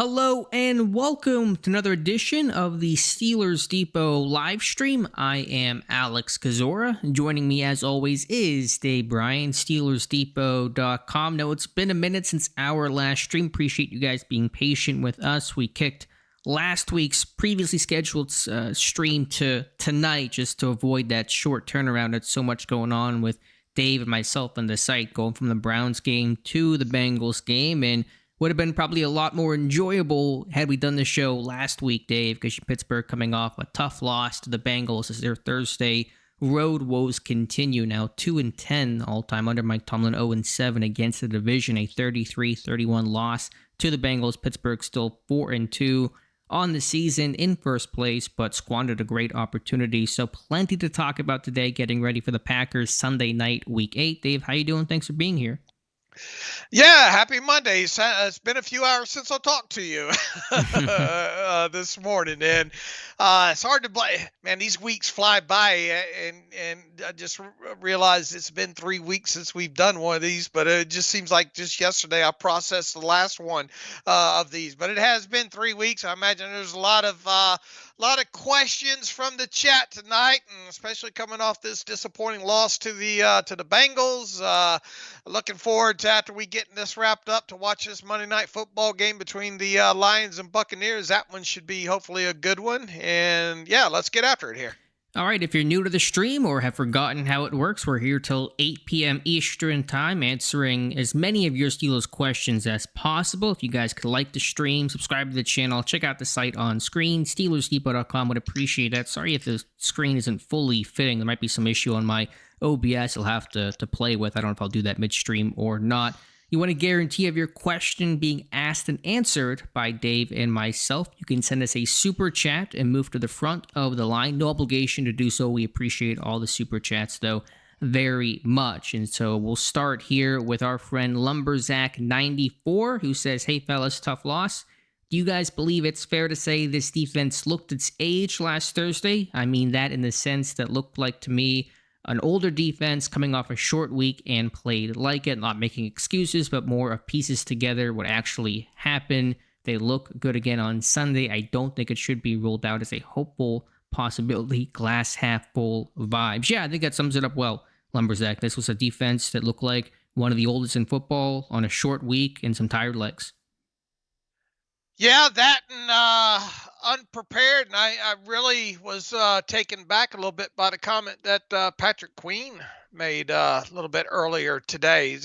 Hello and welcome to another edition of the Steelers Depot live stream. I am Alex Kozora. Joining me as always is Bryan, SteelersDepot.com. Now it's been a minute since our last stream. Appreciate you guys being patient with us. We kicked last week's previously scheduled stream to tonight just to avoid that short turnaround. There's so much going on with Dave and myself on the site, going from the Browns game to the Bengals game, and would have been probably a lot more enjoyable had we done the show last week, Dave, because Pittsburgh coming off a tough loss to the Bengals as their Thursday road woes continue. Now 2-10 all-time under Mike Tomlin, 0-7 against the division, a 33-31 loss to the Bengals. Pittsburgh still 4-2 on the season in first place, but squandered a great opportunity. So plenty to talk about today, getting ready for the Packers Sunday night, Week 8. Dave, how you doing? Thanks for being here. Yeah, happy Monday. It's been a few hours since I talked to you this morning, and it's hard to blame. Man, these weeks fly by, and I just realized it's been 3 weeks since we've done one of these, but it just seems like just yesterday I processed the last one of these. But it has been 3 weeks. I imagine there's a lot of questions from the chat tonight, and especially coming off this disappointing loss to the Bengals. Looking forward to, after we get this wrapped up, to watch this Monday Night Football game between the Lions and Buccaneers. That one should be hopefully a good one. And yeah, let's get after it here. All right, if you're new to the stream or have forgotten how it works, we're here till 8 p.m. Eastern time, answering as many of your Steelers questions as possible. If you guys could like the stream, subscribe to the channel, check out the site on screen, SteelersDepot.com, would appreciate that. Sorry if the screen isn't fully fitting. There might be some issue on my OBS I'll have to play with. I don't know if I'll do that midstream or not. You want a guarantee of your question being asked and answered by Dave and myself, you can send us a super chat and move to the front of the line. No obligation to do so. We appreciate all the super chats, though, very much. And so we'll start here with our friend Lumberzack94, who says, "Hey, fellas, tough loss. Do you guys believe it's fair to say this defense looked its age last Thursday? I mean that in the sense that looked like to me an older defense coming off a short week and played like it, not making excuses, but more of pieces together what actually happened. They look good again on Sunday. I don't think it should be ruled out as a hopeful possibility, glass half full vibes." Yeah, I think that sums it up well, Lumberzack. This was a defense that looked like one of the oldest in football on a short week and some tired legs. Yeah, that and unprepared, and I really was taken back a little bit by the comment that Patrick Queen made a little bit earlier today,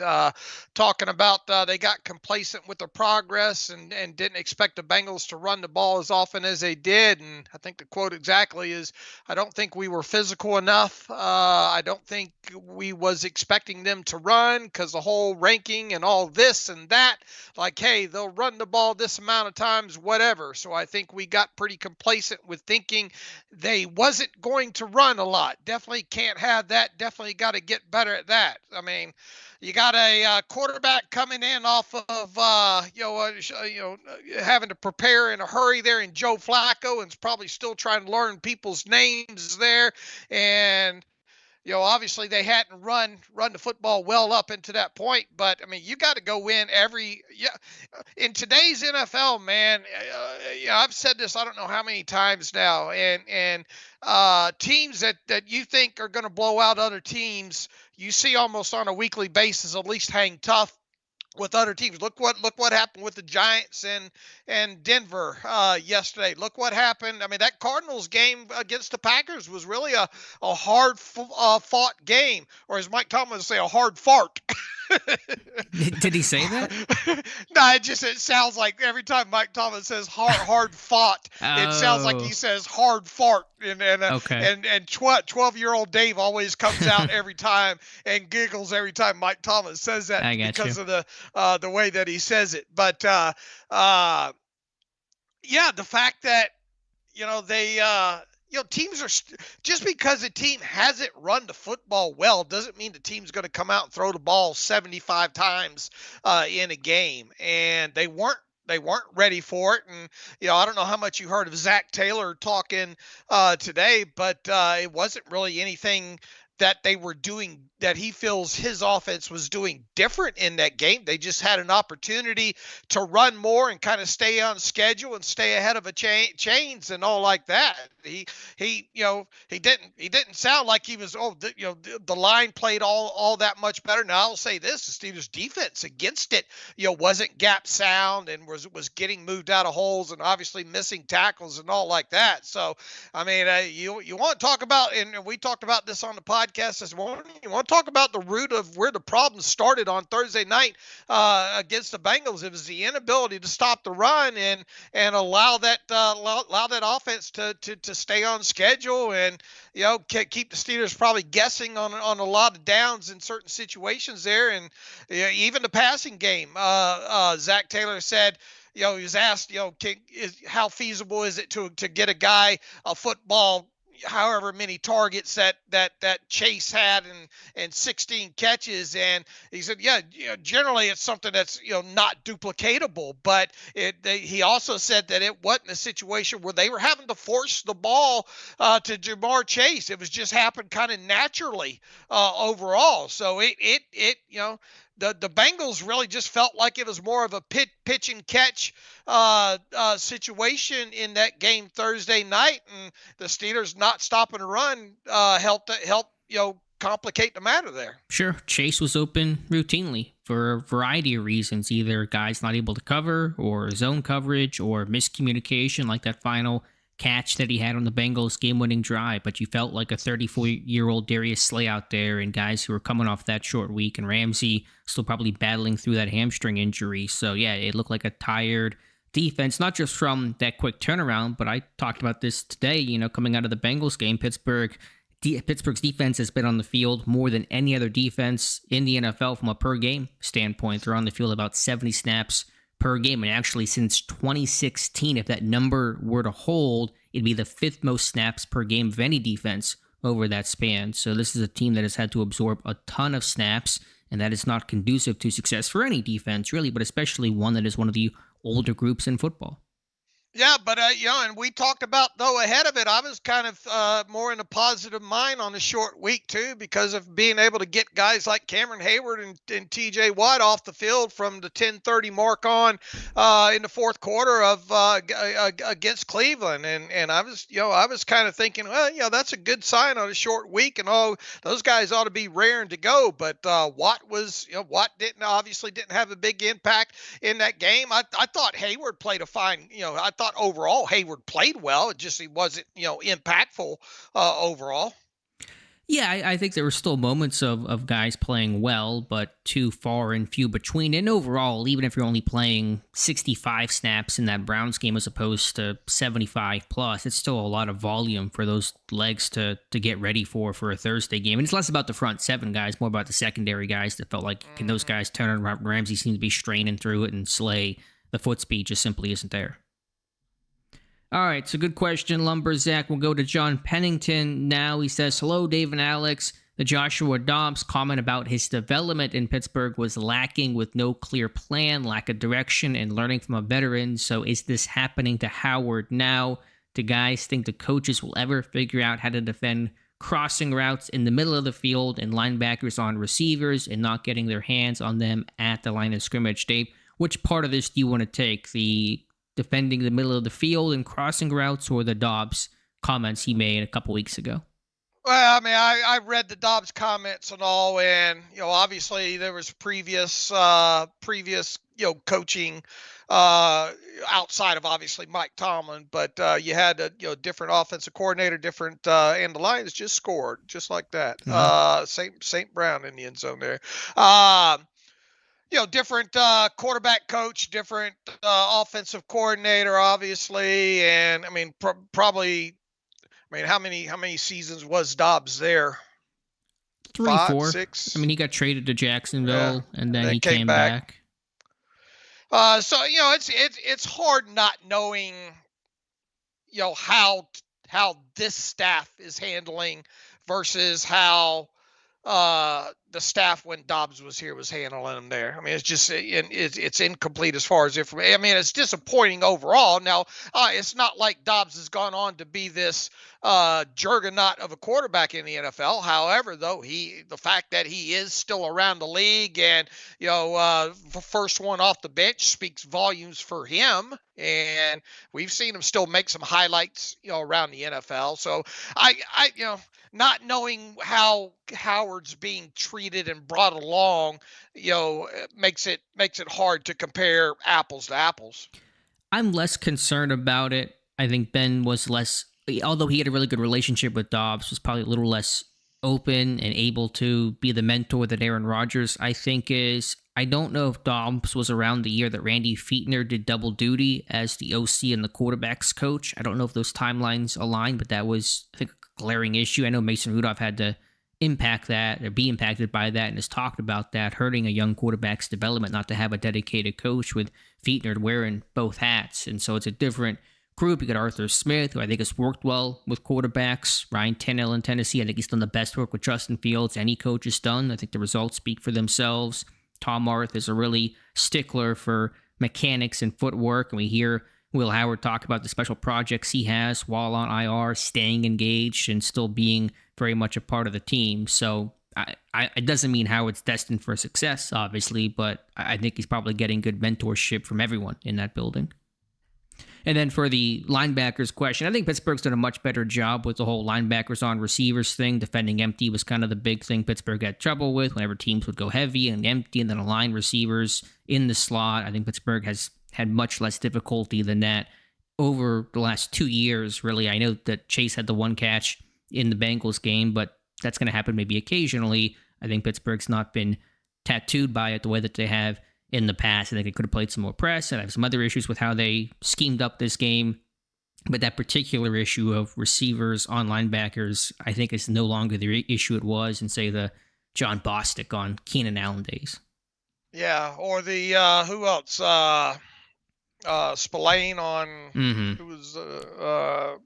talking about they got complacent with the progress and didn't expect the Bengals to run the ball as often as they did. And I think the quote exactly is, "I don't think we were physical enough. I don't think we was expecting them to run because the whole ranking and all this and that, like, hey, they'll run the ball this amount of times, whatever." So I think we got pretty complacent with thinking they wasn't going to run a lot. Definitely can't have that. Definitely got to get better at that. I mean, you got a quarterback coming in off of having to prepare in a hurry there in Joe Flacco, and is probably still trying to learn people's names there. And obviously they hadn't run the football well up into that point, but I mean, you got to go in in today's NFL, man. I've said this, I don't know how many times now, and teams that you think are going to blow out other teams, you see almost on a weekly basis, at least hang tough with other teams. Look what happened with the Giants and Denver yesterday. Look what happened. I mean, that Cardinals game against the Packers was really a hard fought game, or as Mike Tomlin would say, a hard fart. Did he say that? No, it sounds like every time Mike Tomlin says hard fought, it sounds like he says hard fart. And 12-year-old Dave always comes out every time and giggles every time Mike Tomlin says that because of the way that he says it. But the fact that they teams are just because a team hasn't run the football well doesn't mean the team's going to come out and throw the ball 75 times in a game, and they weren't ready for it. And I don't know how much you heard of Zach Taylor talking today, but it wasn't really anything that they were doing, that he feels his offense was doing different in that game. They just had an opportunity to run more and kind of stay on schedule and stay ahead of a chains and all like that. He didn't sound like he was, the line played all that much better. Now I'll say this, the Steelers defense against it, wasn't gap sound and was getting moved out of holes and obviously missing tackles and all like that. So, I mean, you want to talk about, and we talked about this on the podcast this morning, you want to talk about the root of where the problem started on Thursday night against the Bengals. It was the inability to stop the run and allow that offense to stay on schedule and keep the Steelers probably guessing on a lot of downs in certain situations there. And even the passing game, Zach Taylor said, he was asked, how feasible is it to get a guy a football, however many targets that Chase had and 16 catches, and he said, generally it's something that's not duplicatable, but he also said that it wasn't a situation where they were having to force the ball to Jamar Chase. It was just happened kind of naturally overall. So the Bengals really just felt like it was more of a pitch and catch situation in that game Thursday night, and the Steelers not stopping to run helped complicate the matter there. Sure, Chase was open routinely for a variety of reasons, either guys not able to cover or zone coverage or miscommunication, like that final catch that he had on the Bengals game-winning drive. But you felt like a 34-year-old Darius Slay out there and guys who were coming off that short week, and Ramsey still probably battling through that hamstring injury. So yeah, it looked like a tired defense, not just from that quick turnaround, but I talked about this today, coming out of the Bengals game. Pittsburgh's defense has been on the field more than any other defense in the NFL from a per-game standpoint. They're on the field about 70 snaps per game, and actually since 2016, if that number were to hold, it'd be the fifth most snaps per game of any defense over that span. So this is a team that has had to absorb a ton of snaps, and that is not conducive to success for any defense, really, but especially one that is one of the older groups in football. Yeah, but and we talked about, though, ahead of it, I was kind of more in a positive mind on the short week too, because of being able to get guys like Cameron Hayward and T.J. Watt off the field from the 10:30 mark on in the fourth quarter of against Cleveland, and I was kind of thinking, well, that's a good sign on a short week, and those guys ought to be raring to go. But Watt didn't have a big impact in that game. I thought Hayward played a fine, I thought overall Hayward played well. It just, he wasn't, impactful overall. Yeah, I think there were still moments of guys playing well, but too far and few between. And overall, even if you're only playing 65 snaps in that Browns game as opposed to 75 plus, it's still a lot of volume for those legs to get ready for a Thursday game. And it's less about the front seven guys, more about the secondary guys that felt like, can those guys turn around? Ramsey seemed to be straining through it, and Slay, the foot speed just simply isn't there. All right, so good question, Lumberzack. We'll go to John Pennington now. He says, hello, Dave and Alex. The Joshua Dobbs comment about his development in Pittsburgh was lacking with no clear plan, lack of direction, and learning from a veteran. So is this happening to Howard now? Do guys think the coaches will ever figure out how to defend crossing routes in the middle of the field and linebackers on receivers and not getting their hands on them at the line of scrimmage? Dave, which part of this do you want to take? The defending the middle of the field and crossing routes, or the Dobbs comments he made a couple weeks ago? Well, I mean, I read the Dobbs comments and all, and obviously there was previous coaching outside of obviously Mike Tomlin, but you had a different offensive coordinator, different, and the Lions just scored just like that. St. Brown in the end zone there. Different quarterback coach, different offensive coordinator, obviously, and I mean, probably. I mean, how many seasons was Dobbs there? 3, 5, 4. 6. I mean, he got traded to Jacksonville, and then he came back. So it's hard not knowing, how this staff is handling versus how the staff when Dobbs was here was handling them there. I mean, it's just it's incomplete as far as information. I mean, it's disappointing overall. Now, it's not like Dobbs has gone on to be this juggernaut of a quarterback in the NFL. However, though, the fact that he is still around the league and first one off the bench speaks volumes for him. And we've seen him still make some highlights, around the NFL. So I not knowing how Howard's being treated and brought along, makes it hard to compare apples to apples. I'm less concerned about it. I think Ben was less, although he had a really good relationship with Dobbs, was probably a little less open and able to be the mentor that Aaron Rodgers, I think, is. I don't know if Dobbs was around the year that Randy Fichtner did double duty as the OC and the quarterback's coach. I don't know if those timelines align, but that was, I think, a glaring issue. I know Mason Rudolph had to impact that or be impacted by that and has talked about that, hurting a young quarterback's development not to have a dedicated coach with Fichtner wearing both hats. And so it's a different group. You got Arthur Smith, who I think has worked well with quarterbacks. Ryan Tannehill in Tennessee, I think he's done the best work with Justin Fields any coach has done. I think the results speak for themselves. Tom Arth is a really stickler for mechanics and footwork, and we hear Will Howard talk about the special projects he has while on IR, staying engaged and still being very much a part of the team. So it doesn't mean Howard's destined for success, obviously, but I think he's probably getting good mentorship from everyone in that building. And then for the linebackers question, I think Pittsburgh's done a much better job with the whole linebackers on receivers thing. Defending empty was kind of the big thing Pittsburgh had trouble with whenever teams would go heavy and empty and then align receivers in the slot. I think Pittsburgh has had much less difficulty than that over the last 2 years, really. I know that Chase had the one catch in the Bengals game, but that's going to happen maybe occasionally. I think Pittsburgh's not been tattooed by it the way that they have in the past. I think they could have played some more press, and I have some other issues with how they schemed up this game. But that particular issue of receivers on linebackers, I think, is no longer the issue it was in, say, the John Bostic on Keenan Allen days. Yeah, or the, who else? Spillane on, who was a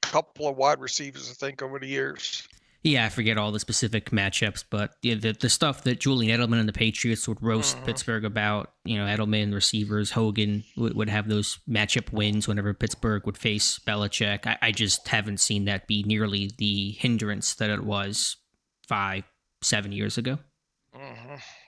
couple of wide receivers, I think, over the years. Yeah, I forget all the specific matchups, but the stuff that Julian Edelman and the Patriots would roast Pittsburgh about, Edelman, receivers, Hogan would have those matchup wins whenever Pittsburgh would face Belichick. I just haven't seen that be nearly the hindrance that it was 5-7 years ago.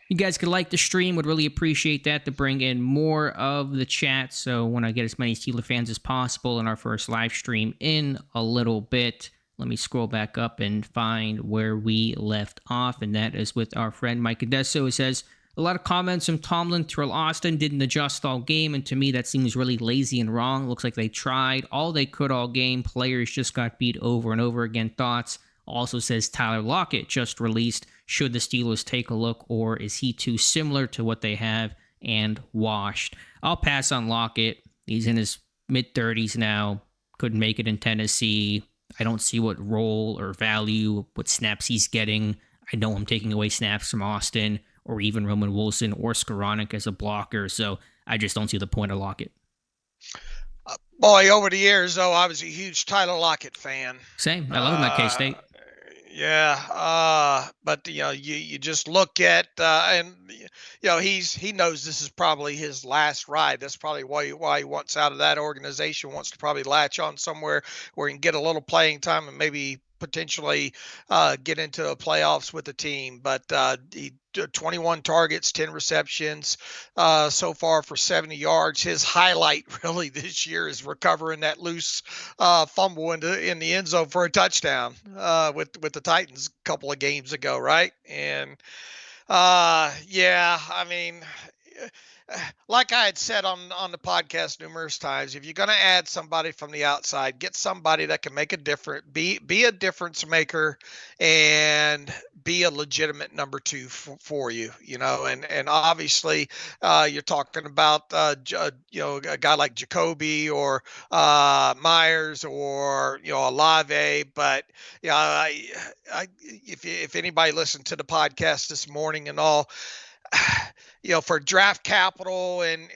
You guys could like the stream, would really appreciate that to bring in more of the chat. So when I get as many Steeler fans as possible in our first live stream in a little bit. Let me scroll back up and find where we left off, and that is with our friend Mike Adesso, who says, a lot of comments from Tomlin. Terrell Austin didn't adjust all game, and to me that seems really lazy and wrong. Looks like they tried all they could all game. Players just got beat over and over again. Thoughts? Also says Tyler Lockett just released. Should the Steelers take a look, or is he too similar to what they have and washed? I'll pass on Lockett. He's in his mid-30s now. Couldn't make it in Tennessee. I don't see what role or value, what snaps he's getting. I know I'm taking away snaps from Austin or even Roman Wilson or Skoranek as a blocker, so I just don't see the point of Lockett. Boy, over the years, though, I was a huge Tyler Lockett fan. Same. I love him at K-State. Yeah, but you just look at and he knows this is probably his last ride. That's probably why he wants out of that organization. Wants to probably latch on somewhere where he can get a little playing time and maybe potentially get into the playoffs with the team. But he 21 targets, 10 receptions so far for 70 yards. His highlight really this year is recovering that loose fumble in the end zone for a touchdown with the Titans a couple of games ago, right? And I mean, like I had said on the podcast numerous times, if you're going to add somebody from the outside, get somebody that can make a difference, be a difference maker, and be a legitimate number two for you, and obviously you're talking about a guy like Jacoby or Myers or Olave, but if anybody listened to the podcast this morning and all, for draft capital and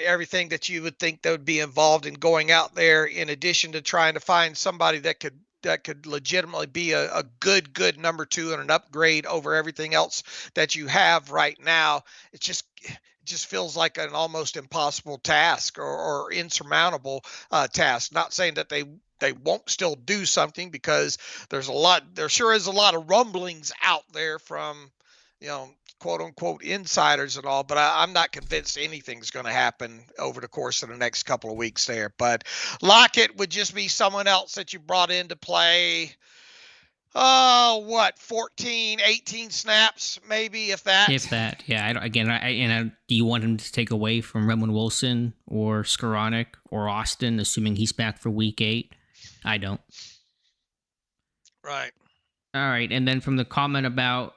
everything that you would think that would be involved in going out there, in addition to trying to find somebody that could could legitimately be a good number 2 and an upgrade over everything else that you have right now. It just feels like an almost impossible task, or insurmountable task. Not saying that they won't still do something, because there sure is a lot of rumblings out there from, quote unquote insiders and all, but I'm not convinced anything's going to happen over the course of the next couple of weeks there. But Lockett would just be someone else that you brought in to play, 14, 18 snaps, maybe, if that. If that, yeah. Do you want him to take away from Redmond Wilson or Skoranek or Austin, assuming he's back for week 8? I don't. Right. All right, and then from the comment about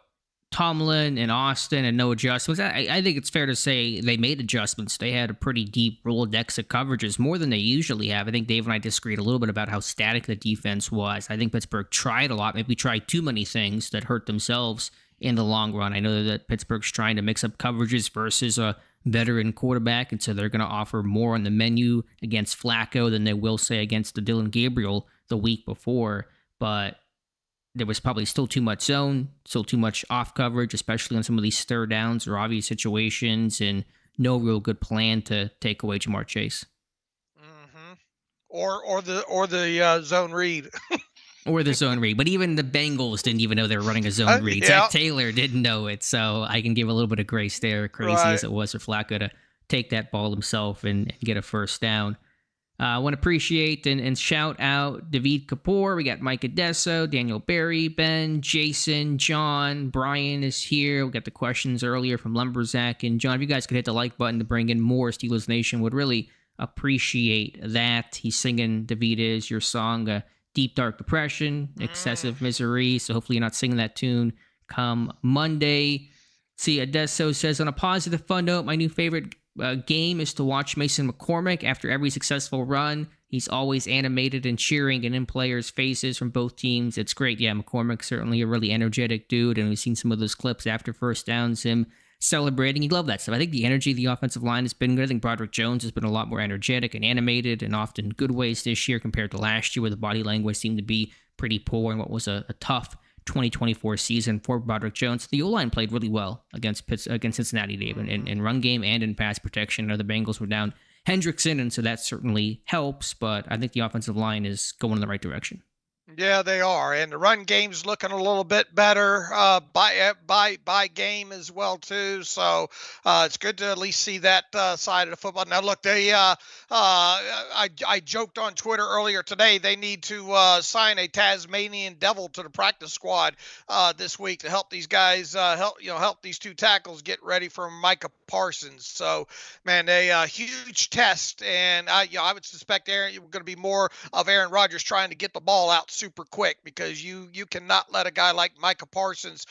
Tomlin and Austin and no adjustments, I think it's fair to say they made adjustments. They had a pretty deep Rolodex of coverages, more than they usually have. I think Dave and I disagreed a little bit about how static the defense was. I think Pittsburgh tried a lot, maybe tried too many things that hurt themselves in the long run. I know that Pittsburgh's trying to mix up coverages versus a veteran quarterback, and so they're going to offer more on the menu against Flacco than they will, say, against the Dylan Gabriel the week before. But there was probably still too much zone, still too much off coverage, especially on some of these third downs or obvious situations, and no real good plan to take away Jamar Chase. Mm-hmm. Or the zone read. Or the zone read. But even the Bengals didn't even know they were running a zone read. Yeah. Zach Taylor didn't know it, so I can give a little bit of grace there, crazy as it was for Flacco to take that ball himself and get a first down. I want to appreciate and shout out David Kapoor. We got Mike Adesso, Daniel Berry, Ben, Jason, John, Bryan is here. We got the questions earlier from Lumberzack. And John, if you guys could hit the like button to bring in more, Steelers Nation would really appreciate that. He's singing, David is, your song, Deep Dark Depression, Excessive Misery. So hopefully you're not singing that tune come Monday. See, Adesso says, on a positive fun note, my new favorite game is to watch Mason McCormick after every successful run. He's always animated and cheering and in players' faces from both teams. It's great. Yeah, McCormick's certainly a really energetic dude, and we've seen some of those clips after first downs, him celebrating. You love that stuff. I think the energy of the offensive line has been good. I think Broderick Jones has been a lot more energetic and animated, and often good ways this year compared to last year, where the body language seemed to be pretty poor in what was a tough 2024 season for Broderick Jones. The O-line played really well against Cincinnati, Dave, in run game and in pass protection. I know the Bengals were down Hendrickson, and so that certainly helps, but I think the offensive line is going in the right direction. Yeah, they are, and the run game's looking a little bit better by game as well too. So it's good to at least see that side of the football. Now, look, I joked on Twitter earlier today. They need to sign a Tasmanian devil to the practice squad this week to help these guys help these two tackles get ready for Micah Parsons. So, man, a huge test, and I would suspect you're going to be more of Aaron Rodgers trying to get the ball out super quick, because you cannot let a guy like Micah Parsons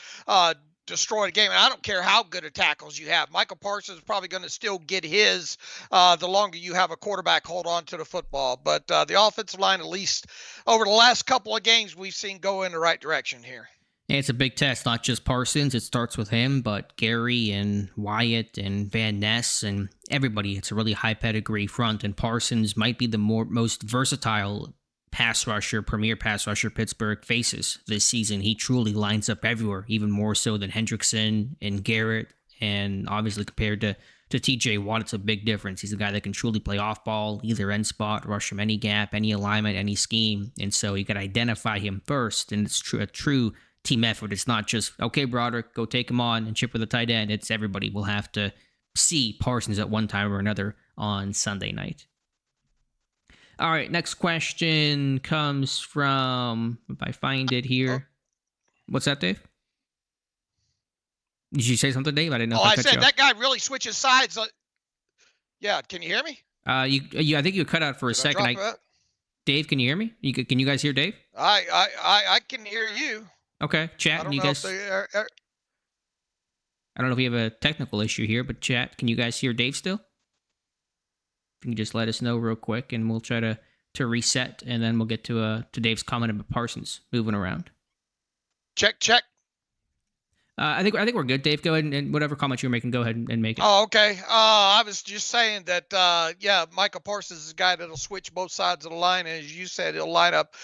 destroy the game. And I don't care how good of tackles you have. Micah Parsons is probably going to still get his the longer you have a quarterback hold on to the football. But the offensive line, at least over the last couple of games, we've seen go in the right direction here. And it's a big test, not just Parsons. It starts with him, but Gary and Wyatt and Van Ness and everybody. It's a really high pedigree front, and Parsons might be the most versatile premier pass rusher Pittsburgh faces this season. He truly lines up everywhere, even more so than Hendrickson and Garrett. And obviously compared to TJ Watt, it's a big difference. He's a guy that can truly play off ball, either end spot, rush from any gap, any alignment, any scheme. And so you got to identify him first. And it's a true team effort. It's not just, okay, Broderick, go take him on and chip with the tight end. It's everybody will have to see Parsons at one time or another on Sunday night. All right, next question comes from, if I find it here. What's that, Dave? Did you say something, Dave? I didn't know. I said that guy really switches sides. Yeah, can you hear me? I think you cut out for a second. Dave, can you hear me? Can you guys hear Dave? I can hear you. Okay, chat. I don't know if we have a technical issue here, but chat, can you guys hear Dave still? You can just let us know real quick, and we'll try to reset, and then we'll get to Dave's comment about Parsons moving around. Check. I think we're good, Dave. Go ahead and whatever comment you're making, go ahead and make it. Oh, okay. I was just saying that, yeah, Michael Parsons is a guy that'll switch both sides of the line, and as you said, he'll line up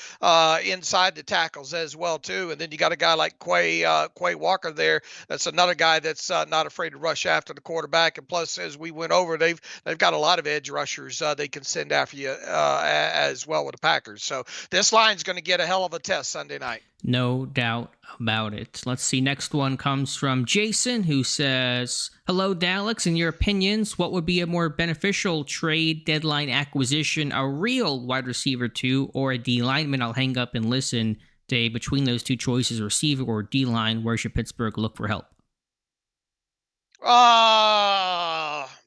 inside the tackles as well too. And then you got a guy like Quay Walker there. That's another guy that's not afraid to rush after the quarterback. And plus, as we went over, they've got a lot of edge rushers they can send after you as well with the Packers. So this line's going to get a hell of a test Sunday night. No doubt about it. Let's see. Next one comes from Jason, who says, hello, Daleks. In your opinions, what would be a more beneficial trade deadline acquisition, a real wide receiver 2 or a D lineman? I'll hang up and listen, Dave. Between those two choices, receiver or D line, where should Pittsburgh look for help?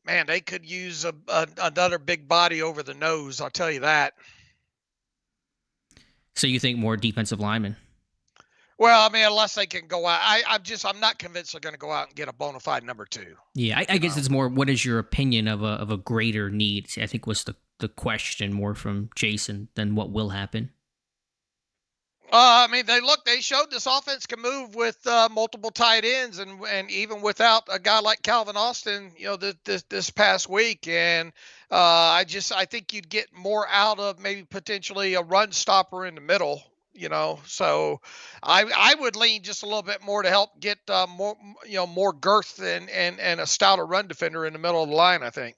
Man, they could use another big body over the nose. I'll tell you that. So you think more defensive linemen? Well, I mean, unless they can go out, I'm not convinced they're going to go out and get a bona fide number 2. Yeah, I guess it's more, what is your opinion of a greater need? I think was the question more from Jason than what will happen. I mean, they showed this offense can move with multiple tight ends, and even without a guy like Calvin Austin, this past week. And I think you'd get more out of maybe potentially a run stopper in the middle. So I would lean just a little bit more to help get more girth and a stouter run defender in the middle of the line, I think.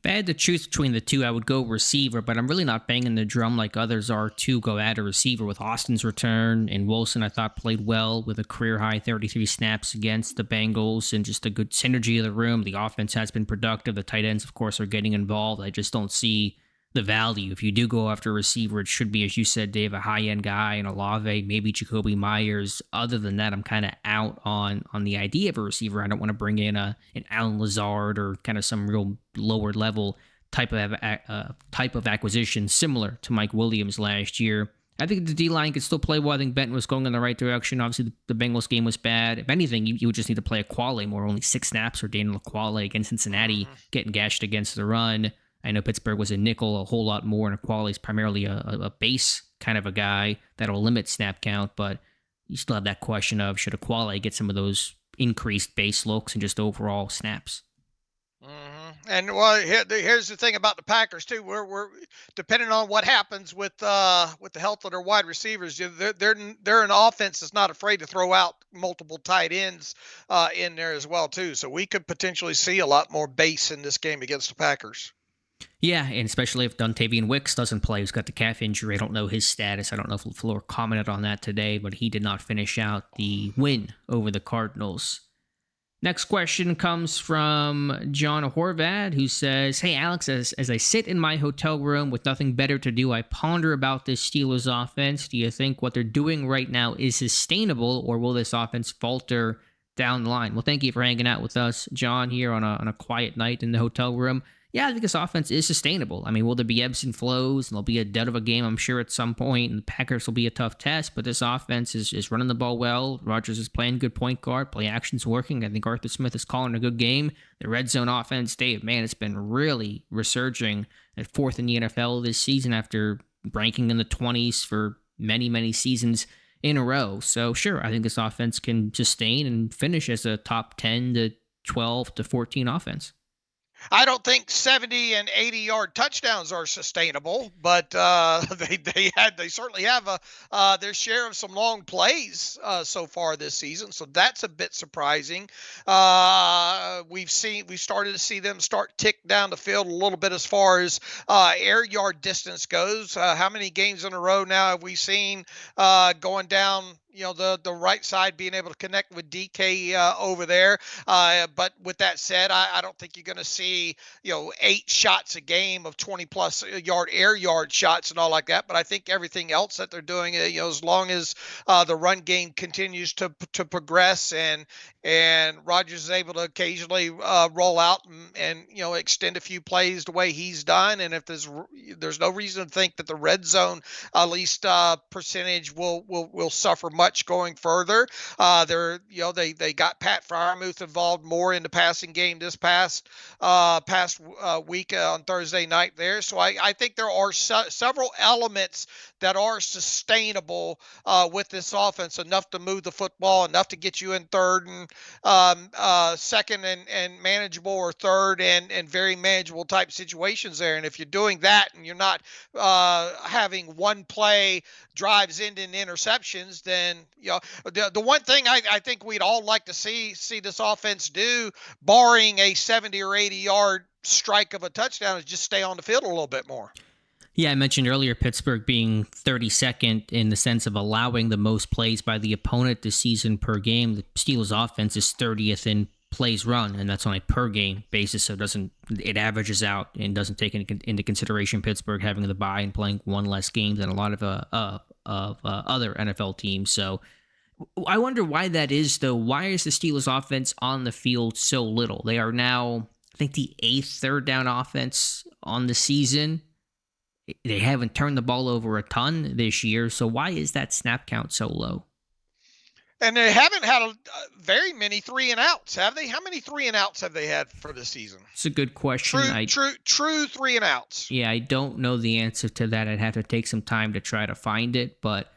If I had to choose between the two, I would go receiver, but I'm really not banging the drum like others are to go at a receiver with Austin's return. And Wilson, I thought, played well with a career-high 33 snaps against the Bengals and just a good synergy of the room. The offense has been productive. The tight ends, of course, are getting involved. I just don't see the value. If you do go after a receiver, it should be, as you said, Dave, a high-end guy, and Olave, maybe Jacoby Myers. Other than that, I'm kind of out on the idea of a receiver. I don't want to bring in an Alan Lazard or kind of some real lower-level type of acquisition similar to Mike Williams last year. I think the D-line could still play well. I think Benton was going in the right direction. Obviously, the Bengals game was bad. If anything, you would just need to play Aquale more. Only 6 snaps for Daniel Aquale against Cincinnati, getting gashed against the run. I know Pittsburgh was a nickel a whole lot more, and Aquale is primarily a base kind of a guy that'll limit snap count, but you still have that question of, should Aquale get some of those increased base looks and just overall snaps? And well, here's the thing about the Packers too. We're depending on what happens with the health of their wide receivers. They're an offense that's not afraid to throw out multiple tight ends in there as well too. So we could potentially see a lot more base in this game against the Packers. Yeah, and especially if Dontavian Wicks doesn't play, who's got the calf injury. I don't know his status. I don't know if LaFleur commented on that today, but he did not finish out the win over the Cardinals. Next question comes from John Horvad, who says, hey, Alex, as I sit in my hotel room with nothing better to do, I ponder about this Steelers offense. Do you think what they're doing right now is sustainable, or will this offense falter down the line? Well, thank you for hanging out with us, John, here on a quiet night in the hotel room. Yeah, I think this offense is sustainable. I mean, will there be ebbs and flows, and there'll be a dud of a game, I'm sure, at some point, and the Packers will be a tough test, but this offense is running the ball well. Rodgers is playing good point guard. Play action's working. I think Arthur Smith is calling a good game. The red zone offense, Dave, man, it's been really resurging at 4th in the NFL this season after ranking in the 20s for many, many seasons in a row. So, sure, I think this offense can sustain and finish as a top 10 to 12 to 14 offense. I don't think 70 and 80-yard touchdowns are sustainable, but they certainly have their share of some long plays so far this season. So that's a bit surprising. We started to see them start tick down the field a little bit as far as air yard distance goes. How many games in a row now have we seen going down the right side, being able to connect with DK over there. But with that said, I don't think you're going to see, 8 shots a game of 20-plus yard air yard shots and all like that. But I think everything else that they're doing, as long as the run game continues to progress and Rodgers is able to occasionally roll out and extend a few plays the way he's done. And if there's no reason to think that the red zone, at least percentage, will suffer much much going further. They got Pat Freiermuth involved more in the passing game this past week on Thursday night there. So I think there are several elements that are sustainable with this offense, enough to move the football, enough to get you in third and second and manageable, or third and very manageable type situations there. And if you're doing that and you're not having one play drives into interceptions, then the one thing I think we'd all like to see this offense do, barring a 70 or 80 yard strike of a touchdown, is just stay on the field a little bit more. Yeah, I mentioned earlier Pittsburgh being 32nd in the sense of allowing the most plays by the opponent this season per game. The Steelers offense is 30th in plays run, and that's on a per game basis, so it averages out and doesn't take into consideration Pittsburgh having the bye and playing one less game than a lot of other NFL teams. So I wonder why that is, though. Why is the Steelers offense on the field so little? They are now, I think, the 8th third down offense on the season. They haven't turned the ball over a ton this year, so why is that snap count so low? And they haven't had very many 3-and-outs, have they? How many 3-and-outs have they had for the season? It's a good question. True 3-and-outs. Yeah, I don't know the answer to that. I'd have to take some time to try to find it, but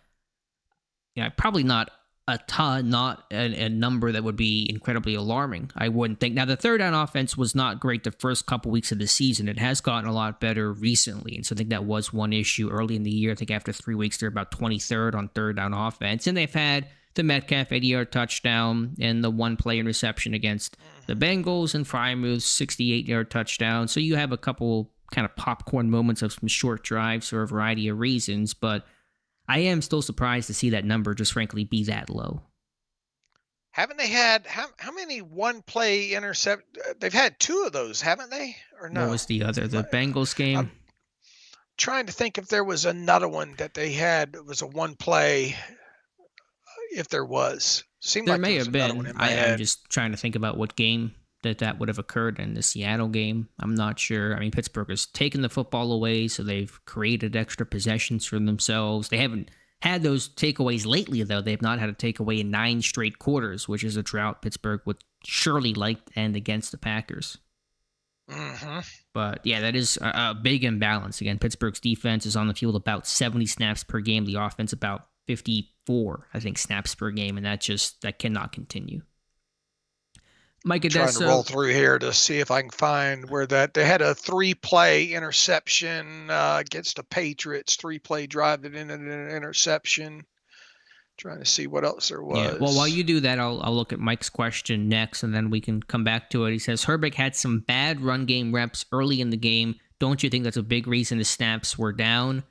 probably not a ton, not a number that would be incredibly alarming, I wouldn't think. Now, the third down offense was not great the first couple weeks of the season. It has gotten a lot better recently, and so I think that was one issue early in the year. I think after 3 weeks, they're about 23rd on third down offense, and they've had the Metcalf 80-yard touchdown and the one-play interception against the Bengals, and Freiermuth's 68-yard touchdown. So you have a couple kind of popcorn moments of some short drives for a variety of reasons, but I am still surprised to see that number just frankly be that low. Haven't they had, how many one-play intercept? They've had 2 of those, haven't they? Or no? What was the other? The Bengals game? I'm trying to think if there was another one that they had. It was a one-play, if there was. Seemed there like may there have been. I'm just trying to think about what game that would have occurred in the Seattle game. I'm not sure. I mean, Pittsburgh has taken the football away, so they've created extra possessions for themselves. They haven't had those takeaways lately, though. They've not had a takeaway in 9 straight quarters, which is a drought Pittsburgh would surely like to end against the Packers. Mm-hmm. But yeah, that is a big imbalance. Again, Pittsburgh's defense is on the field about 70 snaps per game. The offense about 54, I think, snaps per game, and that cannot continue. Mike Adesso, trying to roll through here to see if I can find where that they had a 3-play interception against the Patriots. 3-play drive that ended in an interception. Trying to see what else there was. Yeah, well, while you do that, I'll look at Mike's question next, and then we can come back to it. He says, Herbig had some bad run game reps early in the game. Don't you think that's a big reason the snaps were down?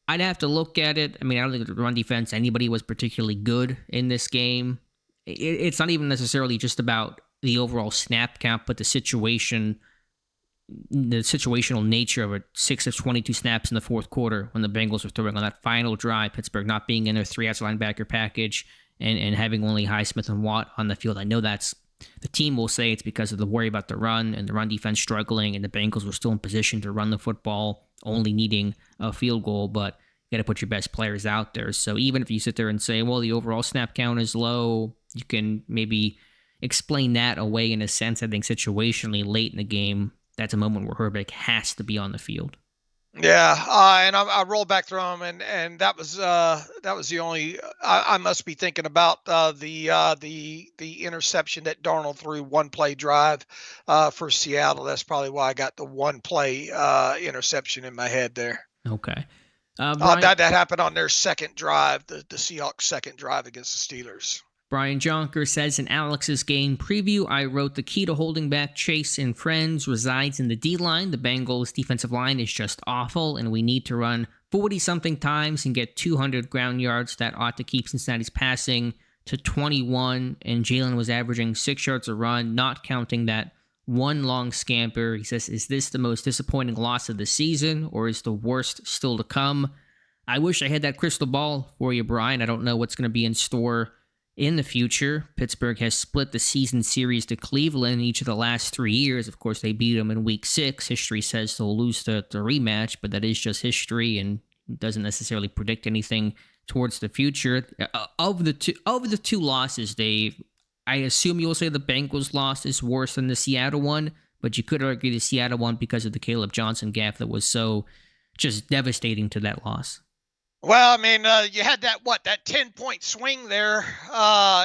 I'd have to look at it. I mean, I don't think the run defense, anybody was particularly good in this game. It's not even necessarily just about the overall snap count, but the situational nature of it. 6 of 22 snaps in the fourth quarter when the Bengals were throwing on that final drive, Pittsburgh not being in their 3-outs linebacker package and having only Highsmith and Watt on the field. I know that's, the team will say it's because of the worry about the run and the run defense struggling, and the Bengals were still in position to run the football, only needing a field goal, but you got to put your best players out there. So even if you sit there and say, well, the overall snap count is low, you can maybe explain that away in a sense. I think situationally late in the game, that's a moment where Herbig has to be on the field. Yeah, and I rolled back through them, and that was the only. I must be thinking about the interception that Darnold threw, 1-play drive for Seattle. That's probably why I got the 1-play interception in my head there. Okay. Brian, that happened on their second drive, the Seahawks' second drive against the Steelers. Brian Jonker says, in Alex's game preview, I wrote the key to holding back Chase and friends resides in the D-line. The Bengals' defensive line is just awful, and we need to run 40-something times and get 200 ground yards. That ought to keep Cincinnati's passing to 21, and Jalen was averaging 6 yards a run, not counting that one long scamper. He says, is this the most disappointing loss of the season, or is the worst still to come? I wish I had that crystal ball for you, Brian. I don't know what's going to be in store in the future. Pittsburgh has split the season series to Cleveland each of the last 3 years. Of course, they beat them in Week 6. History says they'll lose the rematch, but that is just history, and doesn't necessarily predict anything towards the future. Of the two losses, Dave, I assume you'll say the Bengals loss is worse than the Seattle one, but you could argue the Seattle one because of the Caleb Johnson gaffe that was so just devastating to that loss. Well, I mean, you had that 10-point swing there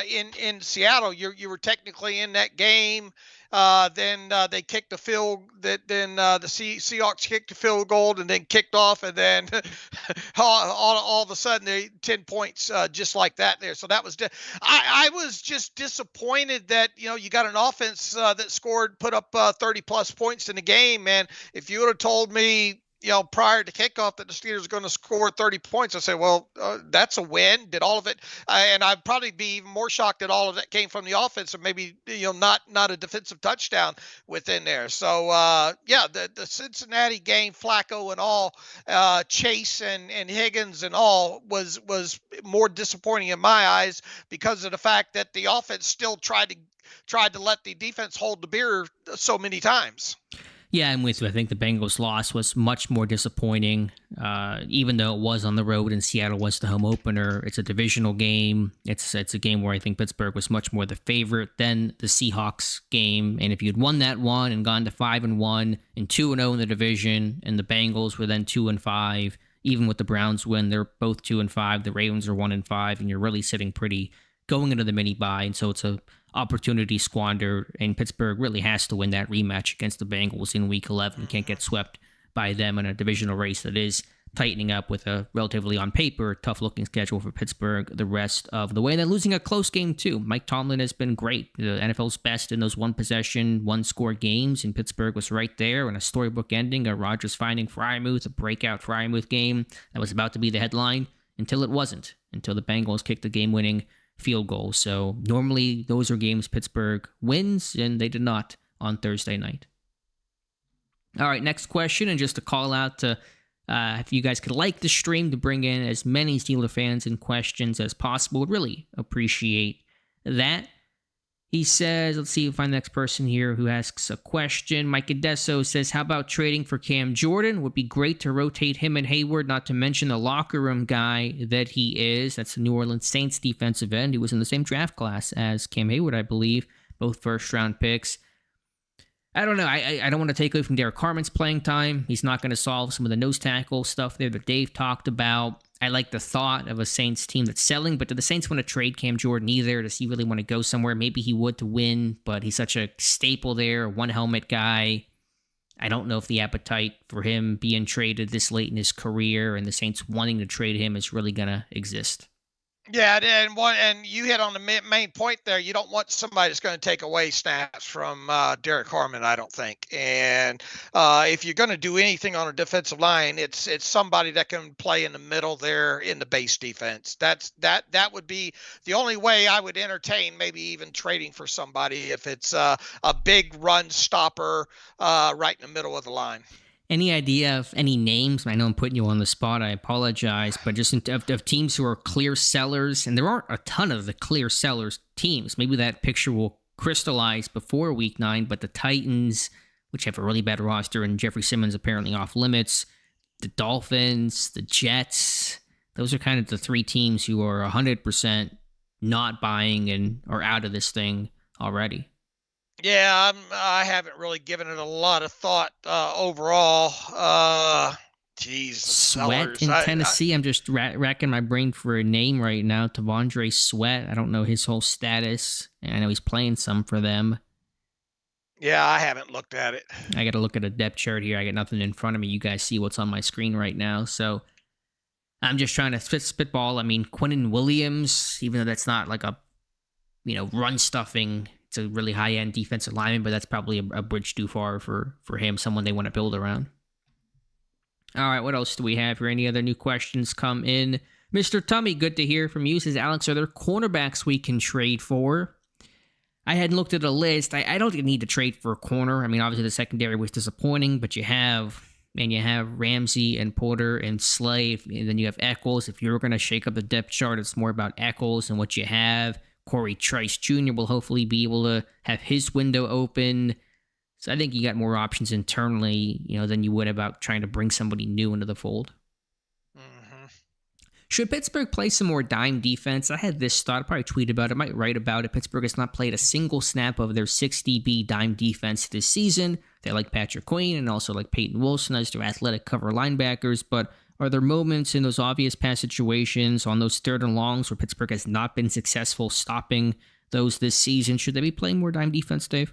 in Seattle. You were technically in that game. Then they kicked the field. Then the Seahawks kicked the field goal and then kicked off, and then all of a sudden they 10 points just like that there. So that was I was just disappointed that you got an offense that put up 30 plus points in the game. Man, if you would have told me prior to kickoff that the Steelers are going to score 30 points, I say, well, that's a win. Did all of it, and I'd probably be even more shocked that all of that came from the offense, or maybe not a defensive touchdown within there. So the Cincinnati game, Flacco and all, Chase and Higgins and all was more disappointing in my eyes because of the fact that the offense still tried to let the defense hold the beer so many times. Yeah, I'm with you. I think the Bengals' loss was much more disappointing, even though it was on the road and Seattle was the home opener. It's a divisional game. It's a game where I think Pittsburgh was much more the favorite than the Seahawks game. And if you'd won that one and gone to 5-1 and 2-0 in the division, and the Bengals were then 2-5, even with the Browns win, they're both 2-5. The Ravens are 1-5, and you're really sitting pretty going into the mini bye. And so it's a opportunity squandered, and Pittsburgh really has to win that rematch against the Bengals in Week 11. Can't get swept by them in a divisional race that is tightening up with a relatively, on paper, tough-looking schedule for Pittsburgh the rest of the way. And then losing a close game, too. Mike Tomlin has been great. The NFL's best in those one-possession, one-score games, and Pittsburgh was right there in a storybook ending, a Rodgers finding Freiermuth, a breakout Freiermuth game that was about to be the headline, until it wasn't, until the Bengals kicked the game-winning field goal. So normally those are games Pittsburgh wins, and they did not on Thursday night. All right, next question, and just a call out to if you guys could like the stream to bring in as many Steeler fans and questions as possible. Would really appreciate that. He says, let's see, we'll find the next person here who asks a question. Mike Adesso says, how about trading for Cam Jordan? Would be great to rotate him and Hayward, not to mention the locker room guy that he is. That's the New Orleans Saints defensive end. He was in the same draft class as Cam Hayward, I believe, both first-round picks. I don't know. I don't want to take away from Derek Carman's playing time. He's not going to solve some of the nose tackle stuff there that Dave talked about. I like the thought of a Saints team that's selling, but do the Saints want to trade Cam Jordan either? Does he really want to go somewhere? Maybe he would to win, but he's such a staple there, one-helmet guy. I don't know if the appetite for him being traded this late in his career and the Saints wanting to trade him is really going to exist. Yeah, and you hit on the main point there. You don't want somebody that's going to take away snaps from Derek Carman, I don't think. And if you're going to do anything on a defensive line, it's somebody that can play in the middle there in the base defense. That would be the only way I would entertain maybe even trading for somebody if it's a big run stopper right in the middle of the line. Any idea of any names? I know I'm putting you on the spot. I apologize. But just of teams who are clear sellers, and there aren't a ton of the clear sellers teams. Maybe that picture will crystallize before Week 9, but the Titans, which have a really bad roster, and Jeffrey Simmons apparently off limits, the Dolphins, the Jets, those are kind of the three teams who are 100% not buying and are out of this thing already. Yeah, I haven't really given it a lot of thought overall. Sweat in Tennessee. I'm just racking my brain for a name right now. Tavondre Sweat. I don't know his whole status. And I know he's playing some for them. Yeah, I haven't looked at it. I got to look at a depth chart here. I got nothing in front of me. You guys see what's on my screen right now. So I'm just trying to spitball. I mean, Quinnen Williams, even though that's not like a, run stuffing, it's a really high-end defensive lineman, but that's probably a bridge too far for him, someone they want to build around. All right, what else do we have here? Any other new questions come in? Mr. Tummy, good to hear from you. Says, Alex, are there cornerbacks we can trade for? I hadn't looked at a list. I don't need to trade for a corner. I mean, obviously the secondary was disappointing, but you have Ramsey and Porter and Slay, and then you have Eccles. If you're going to shake up the depth chart, it's more about Eccles and what you have. Corey Trice Jr. will hopefully be able to have his window open. So I think you got more options internally, than you would about trying to bring somebody new into the fold. Should Pittsburgh play some more dime defense? I had this thought, I'll probably tweet about it, might write about it. Pittsburgh has not played a single snap of their 6 DB dime defense this season. They like Patrick Queen and also like Peyton Wilson as their athletic cover linebackers, but are there moments in those obvious pass situations on those third and longs where Pittsburgh has not been successful stopping those this season? Should they be playing more dime defense, Dave?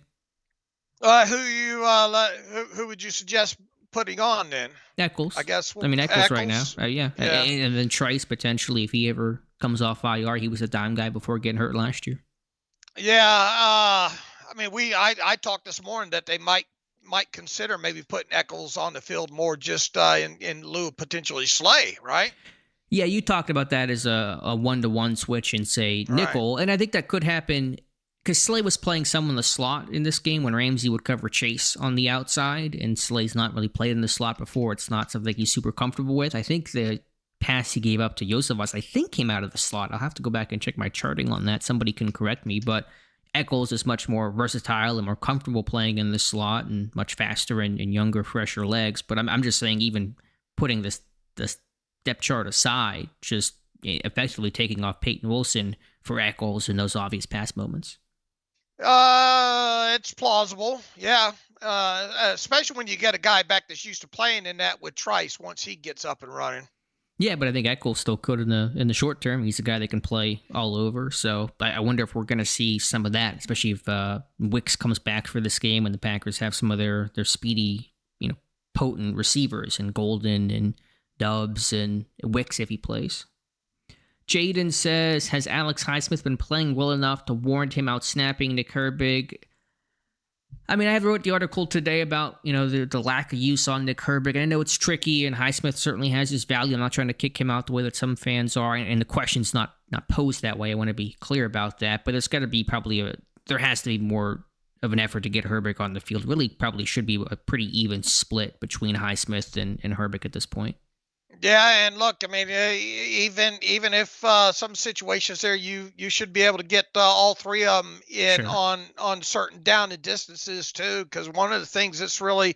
Who would you suggest putting on then? Eccles. I guess. I mean, Eccles right now. Eccles? Yeah. And then Trice potentially, if he ever comes off IR. He was a dime guy before getting hurt last year. Yeah. I mean, I talked this morning that they might consider maybe putting Eccles on the field more just in lieu of potentially Slay, right? Yeah, you talked about that as a 1-to-1 switch and say nickel, and I think that could happen because Slay was playing someone in the slot in this game when Ramsey would cover Chase on the outside, and Slay's not really played in the slot before. It's not something he's super comfortable with. I think the pass he gave up to Josefas, I think, came out of the slot. I'll have to go back and check my charting on that. Somebody can correct me, but Eccles is much more versatile and more comfortable playing in the slot and much faster and younger, fresher legs. But I'm just saying, even putting this depth chart aside, just effectively taking off Peyton Wilson for Eccles in those obvious pass moments. It's plausible, yeah. Especially when you get a guy back that's used to playing in that with Trice once he gets up and running. Yeah, but I think Eccles still could in the short term. He's a guy that can play all over. So I wonder if we're going to see some of that, especially if Wicks comes back for this game and the Packers have some of their speedy, potent receivers and Golden and Dubs and Wicks if he plays. Jaden says, has Alex Highsmith been playing well enough to warrant him out snapping Nick Herbig? I mean, I wrote the article today about, the lack of use on Nick Herbig. I know it's tricky, and Highsmith certainly has his value. I'm not trying to kick him out the way that some fans are, and the question's not posed that way. I want to be clear about that. But it's got to be there has to be more of an effort to get Herbig on the field. Really probably should be a pretty even split between Highsmith and Herbig at this point. Yeah, and look, I mean, even if some situations there, you should be able to get all three of them in on certain down and distances too. Because one of the things that's really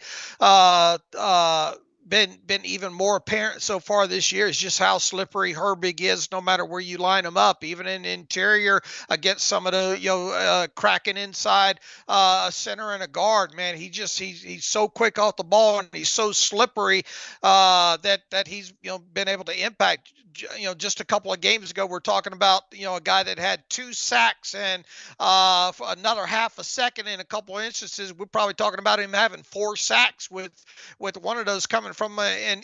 been even more apparent so far this year is just how slippery Herbig is, no matter where you line him up, even in interior against some of the cracking inside center and a guard. Man, he's so quick off the ball and he's so slippery that he's been able to impact. Just a couple of games ago, we're talking about a guy that had 2 sacks and for another half a second in a couple of instances. We're probably talking about him having 4 sacks with one of those coming from an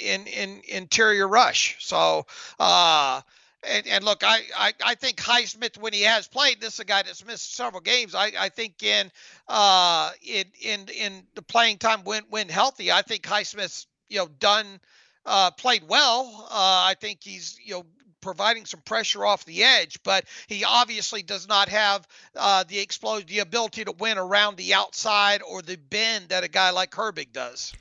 interior rush. So and look, I think Highsmith, when he has played, this is a guy that's missed several games. I think in the playing time when healthy, I think Highsmith's played well. I think he's providing some pressure off the edge, but he obviously does not have the ability to win around the outside or the bend that a guy like Herbig does.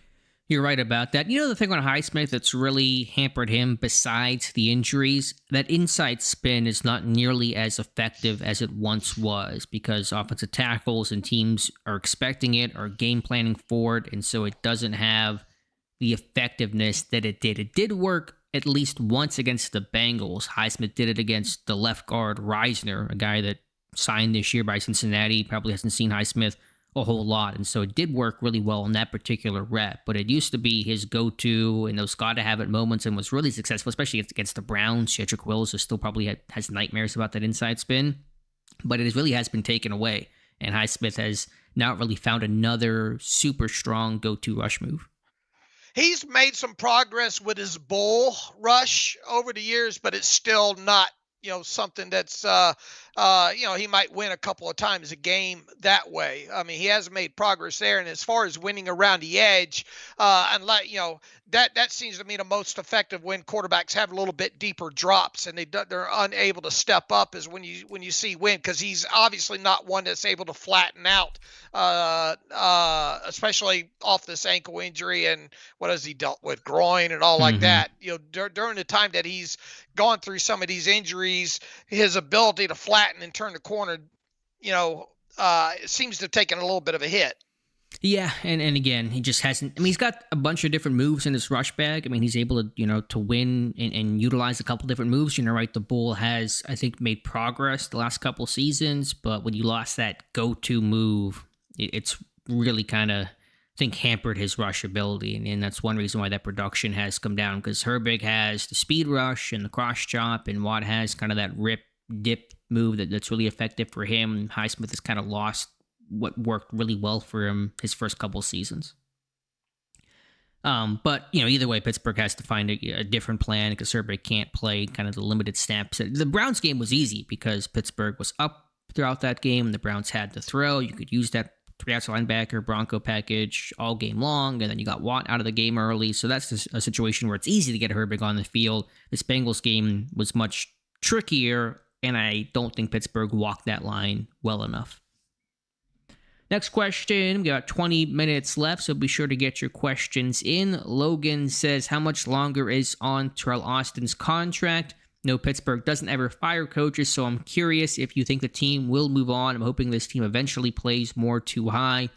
You're right about that. The thing on Highsmith that's really hampered him besides the injuries, that inside spin is not nearly as effective as it once was because offensive tackles and teams are expecting it, are game planning for it, and so it doesn't have the effectiveness that it did. It did work at least once against the Bengals. Highsmith did it against the left guard, Reisner, a guy that signed this year by Cincinnati. Probably hasn't seen Highsmith a whole lot, and so it did work really well in that particular rep, but it used to be his go-to in those gotta-have-it moments and was really successful, especially against the Browns. Cedric Wills is still probably has nightmares about that inside spin, but it really has been taken away, and Highsmith has not really found another super strong go-to rush move. He's made some progress with his bull rush over the years, but it's still not, something that's, he might win a couple of times a game that way. I mean, he hasn't made progress there. And as far as winning around the edge, that seems to me the most effective when quarterbacks have a little bit deeper drops and they're unable to step up is when you see win, because he's obviously not one that's able to flatten out, especially off this ankle injury and what has he dealt with, groin and all like that. During the time that he's gone through some of these injuries, his ability to flatten and turn the corner, it seems to have taken a little bit of a hit. Yeah, and again, he just hasn't. I mean, he's got a bunch of different moves in his rush bag. I mean, he's able to to win and utilize a couple different moves. Right, the Bull has, I think, made progress the last couple seasons, but when you lost that go-to move, it's really kind of, I think, hampered his rush ability, and that's one reason why that production has come down, because Herbig has the speed rush and the cross chop, and Watt has kind of that rip dip move that's really effective for him. Highsmith has kind of lost what worked really well for him his first couple seasons. But either way, Pittsburgh has to find a different plan because Herbig can't play kind of the limited snaps. The Browns game was easy because Pittsburgh was up throughout that game. The Browns had to throw. You could use that three outside linebacker Bronco package all game long, and then you got Watt out of the game early. So that's a situation where it's easy to get Herbig on the field. This Bengals game was much trickier, and I don't think Pittsburgh walked that line well enough. Next question, we got 20 minutes left, so be sure to get your questions in. Logan says, how much longer is on Terrell Austin's contract? No, Pittsburgh doesn't ever fire coaches, so I'm curious if you think the team will move on. I'm hoping this team eventually plays more too high.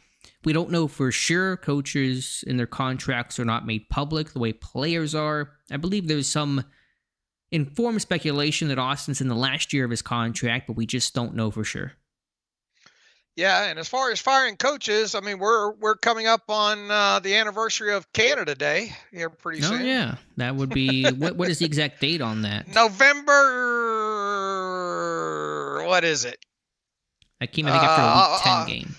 We don't know for sure. Coaches and their contracts are not made public the way players are. I believe there's some informed speculation that Austin's in the last year of his contract, but we just don't know for sure. Yeah, and as far as firing coaches, I mean, we're coming up on the anniversary of Canada Day here pretty soon. Oh yeah, that would be what is the exact date on that? November. What is it? I came, I think, after a Week 10 game.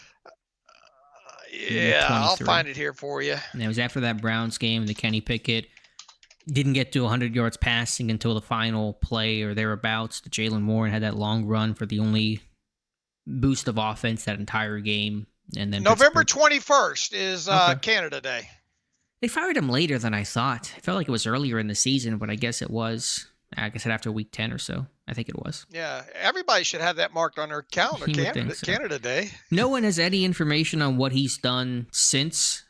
Yeah, I'll find it here for you. And it was after that Browns game. The Kenny Pickett didn't get to 100 yards passing until the final play or thereabouts. The Jalen Warren had that long run for the only boost of offense that entire game. And then November 21st is Canada Day. They fired him later than I thought. I felt like it was earlier in the season, but I guess it was. I guess after Week 10 or so. I think it was. Yeah, everybody should have that marked on their calendar. Canada Day. No one has any information on what he's done since.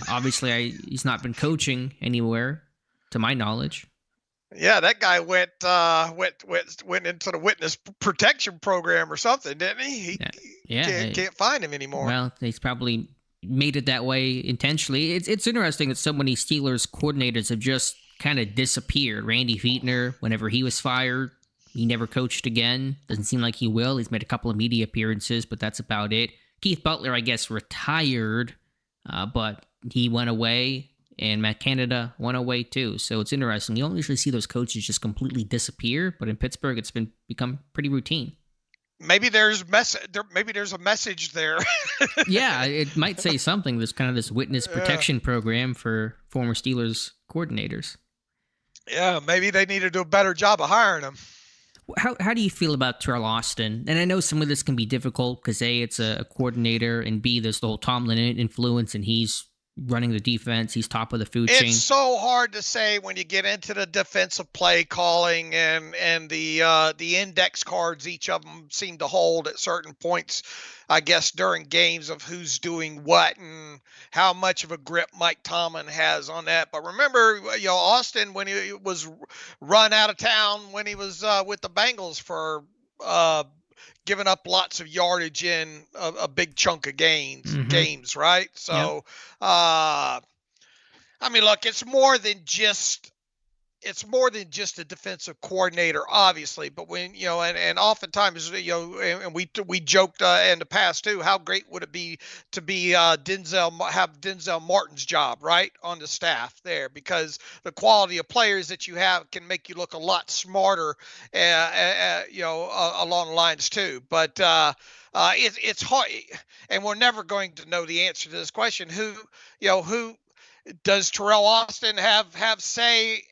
Obviously, he's not been coaching anywhere, to my knowledge. Yeah, that guy went into the witness protection program or something, didn't he? Can't find him anymore. Well, he's probably made it that way intentionally. It's interesting that so many Steelers coordinators have just kind of disappeared. Randy Fichtner, whenever he was fired, he never coached again. Doesn't seem like he will. He's made a couple of media appearances, but that's about it. Keith Butler, I guess, retired, but he went away. And Matt Canada went away too. So it's interesting. You don't usually see those coaches just completely disappear, but in Pittsburgh, it's become pretty routine. Maybe there's a message there. Yeah, it might say something. There's kind of this witness protection program for former Steelers coordinators. Yeah, maybe they need to do a better job of hiring them. How do you feel about Terrell Austin? And I know some of this can be difficult because A, it's a coordinator, and B, there's the whole Tomlin influence, and he's running the defense. He's top of the food chain. It's so hard to say when you get into the defensive play calling and the index cards each of them seem to hold at certain points, I guess, during games of who's doing what and how much of a grip Mike Tomlin has on that. But remember, Austin, when he was run out of town, when he was with the Bengals for giving up lots of yardage in a big chunk of games, right? So, I mean, look, it's more than just a defensive coordinator, obviously, but when, and oftentimes, and we joked in the past too, how great would it be to be have Denzel Martin's job, right, on the staff there, because the quality of players that you have can make you look a lot smarter, along the lines too. But it's hard, and we're never going to know the answer to this question. Who does Terrell Austin have say?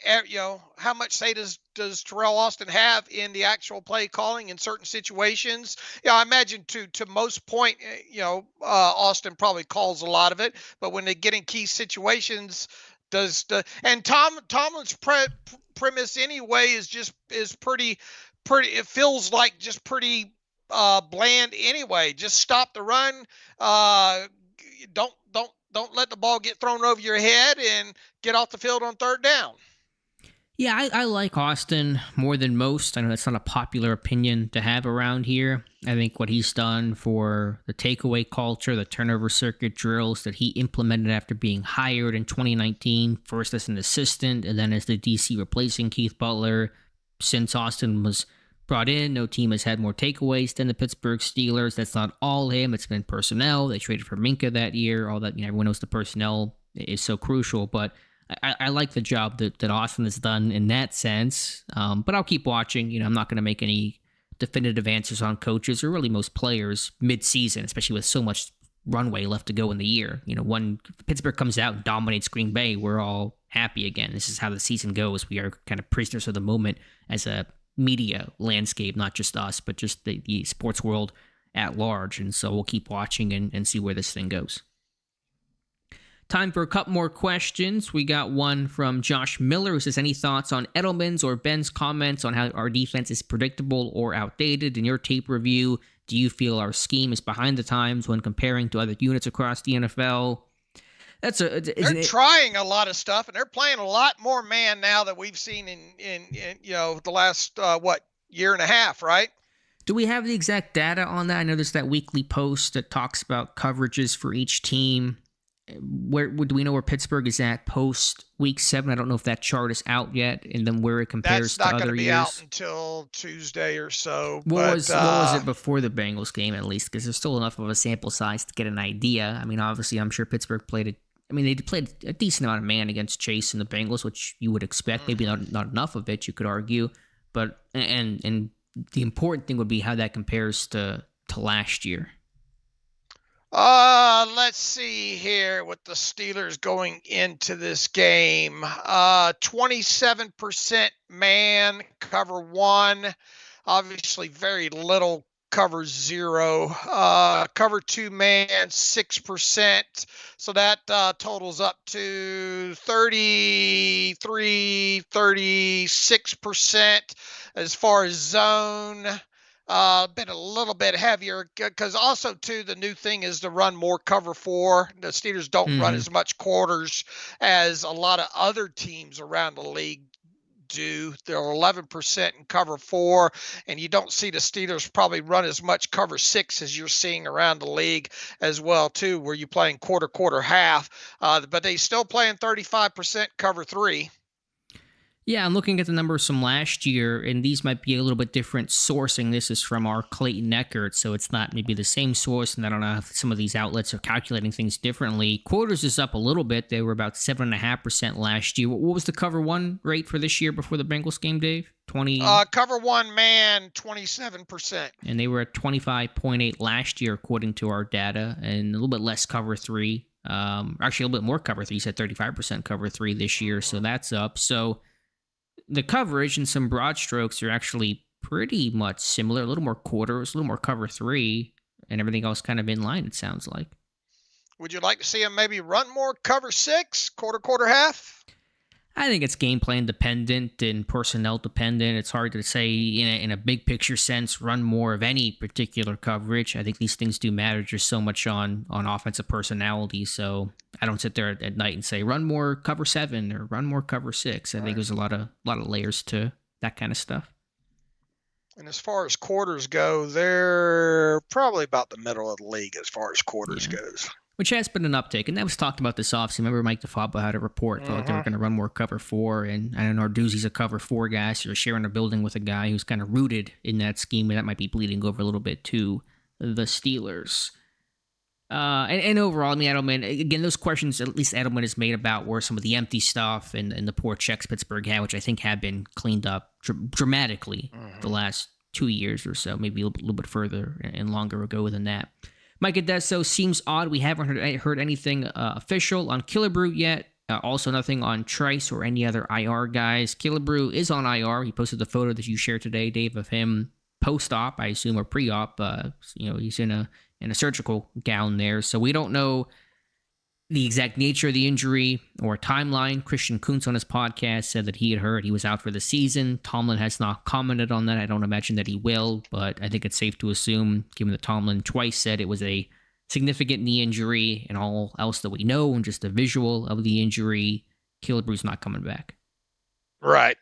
How much say does Terrell Austin have in the actual play calling in certain situations? I imagine to most point, Austin probably calls a lot of it, but when they get in key situations, Tomlin's premise anyway is pretty. It feels like just pretty bland anyway. Just stop the run. Don't let the ball get thrown over your head and get off the field on third down. Yeah, I like Austin more than most. I know that's not a popular opinion to have around here. I think what he's done for the takeaway culture, the turnover circuit drills that he implemented after being hired in 2019, first as an assistant and then as the DC replacing Keith Butler. Since Austin was brought in, no team has had more takeaways than the Pittsburgh Steelers. That's not all him. It's been personnel. They traded for Minka that year. All that, everyone knows the personnel is so crucial, but I like the job that Austin has done in that sense, but I'll keep watching. I'm not going to make any definitive answers on coaches or really most players mid-season, especially with so much runway left to go in the year. When Pittsburgh comes out and dominates Green Bay, we're all happy again. This is how the season goes. We are kind of prisoners of the moment as a media landscape, not just us, but just the sports world at large. And so we'll keep watching and see where this thing goes. Time for a couple more questions. We got one from Josh Miller who says, any thoughts on Edelman's or Ben's comments on how our defense is predictable or outdated? In your tape review, do you feel our scheme is behind the times when comparing to other units across the NFL? They're trying a lot of stuff, and they're playing a lot more man now that we've seen in the last year and a half, right? Do we have the exact data on that? I know there's that weekly post that talks about coverages for each team. Where do we know where Pittsburgh is at post week 7? I don't know if that chart is out yet, and then where it compares to other years. That's not going to be out until Tuesday or so. What was it before the Bengals game, at least? Because there's still enough of a sample size to get an idea. I mean, obviously, I'm sure Pittsburgh they played a decent amount of man against Chase and the Bengals, which you would expect. Maybe not enough of it, you could argue. But and the important thing would be how that compares to last year. Let's see here with the Steelers going into this game. 27% man, cover 1. Obviously, very little cover 0. Cover 2 man, 6%. So that totals up to 36% as far as zone. Been a little bit heavier because also too the new thing is to run more cover 4. The Steelers don't run as much quarters as a lot of other teams around the league do. They're 11% in cover 4, and you don't see the Steelers probably run as much cover 6 as you're seeing around the league as well too, where you're playing quarter, half. But they still playing 35% cover 3. Yeah, I'm looking at the numbers from last year, and these might be a little bit different sourcing. This is from our Clayton Eckert, so it's not maybe the same source, and I don't know if some of these outlets are calculating things differently. Quarters is up a little bit. They were about 7.5% last year. What was the cover 1 rate for this year before the Bengals game, Dave? 20. Cover 1 man, 27%. And they were at 25.8 last year, according to our data, and a little bit less cover 3. Actually, a little bit more cover 3. You said 35% cover 3 this year, so that's up. So the coverage and some broad strokes are actually pretty much similar. A little more quarters, a little more cover 3, and everything else kind of in line, it sounds like. Would you like to see them maybe run more cover 6, quarter, half? I think it's game plan dependent and personnel dependent. It's hard to say in a big picture sense, run more of any particular coverage. I think these things do matter just so much on offensive personality. So I don't sit there at night and say run more cover 7 or run more cover 6. I think there's a lot of layers to that kind of stuff. And as far as quarters go, they're probably about the middle of the league as far as quarters goes. Which has been an uptick, and that was talked about this offseason. Remember Mike DeFabio had a report, felt like they were going to run more cover 4, and I know Narduzzi's a cover 4 guy, so you're sharing a building with a guy who's kind of rooted in that scheme, and that might be bleeding over a little bit to the Steelers. And overall, I mean, Edelman, again, those questions, at least Edelman has made about where some of the empty stuff and the poor checks Pittsburgh had, which I think have been cleaned up dramatically the last 2 years or so, maybe a little bit further and longer ago than that. Mike Adesso seems odd. We haven't heard anything official on Killebrew yet. Also nothing on Trice or any other IR guys. Killebrew is on IR. He posted the photo that you shared today, Dave, of him post-op, I assume, or pre-op. He's in a surgical gown there. So we don't know the exact nature of the injury or timeline. Christian Kuntz on his podcast said that he had heard he was out for the season. Tomlin has not commented on that. I don't imagine that he will, but I think it's safe to assume, given that Tomlin twice said it was a significant knee injury and all else that we know and just a visual of the injury, Killebrew's not coming back. Right.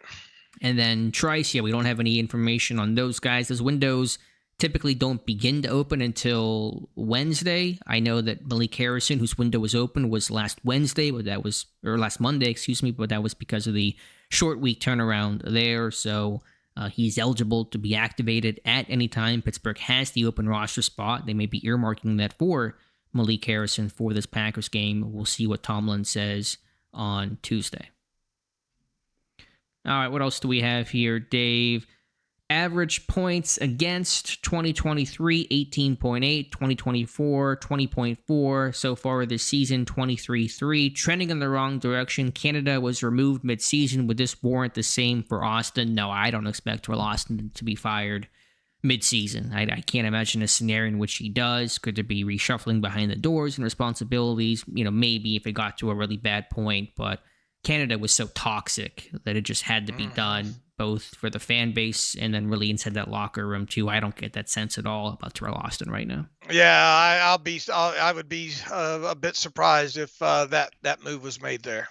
And then Trice, yeah, we don't have any information on those guys. Those windows typically don't begin to open until Wednesday. I know that Malik Harrison, whose window was open, was last Wednesday, but that was, or last Monday, excuse me, but that was because of the short week turnaround there. So he's eligible to be activated at any time. Pittsburgh has the open roster spot. They may be earmarking that for Malik Harrison for this Packers game. We'll see what Tomlin says on Tuesday. All right, what else do we have here, Dave? Average points against 2023, 18.8, 2024, 20.4. So far this season, 23.3. Trending in the wrong direction. Canada was removed midseason. Would this warrant the same for Austin? No, I don't expect for Austin to be fired midseason. I can't imagine a scenario in which he does. Could there be reshuffling behind the doors and responsibilities? Maybe if it got to a really bad point, but Canada was so toxic that it just had to be done, both for the fan base and then really inside that locker room too. I don't get that sense at all about Terrell Austin right now. Yeah, I would be a bit surprised if that move was made there.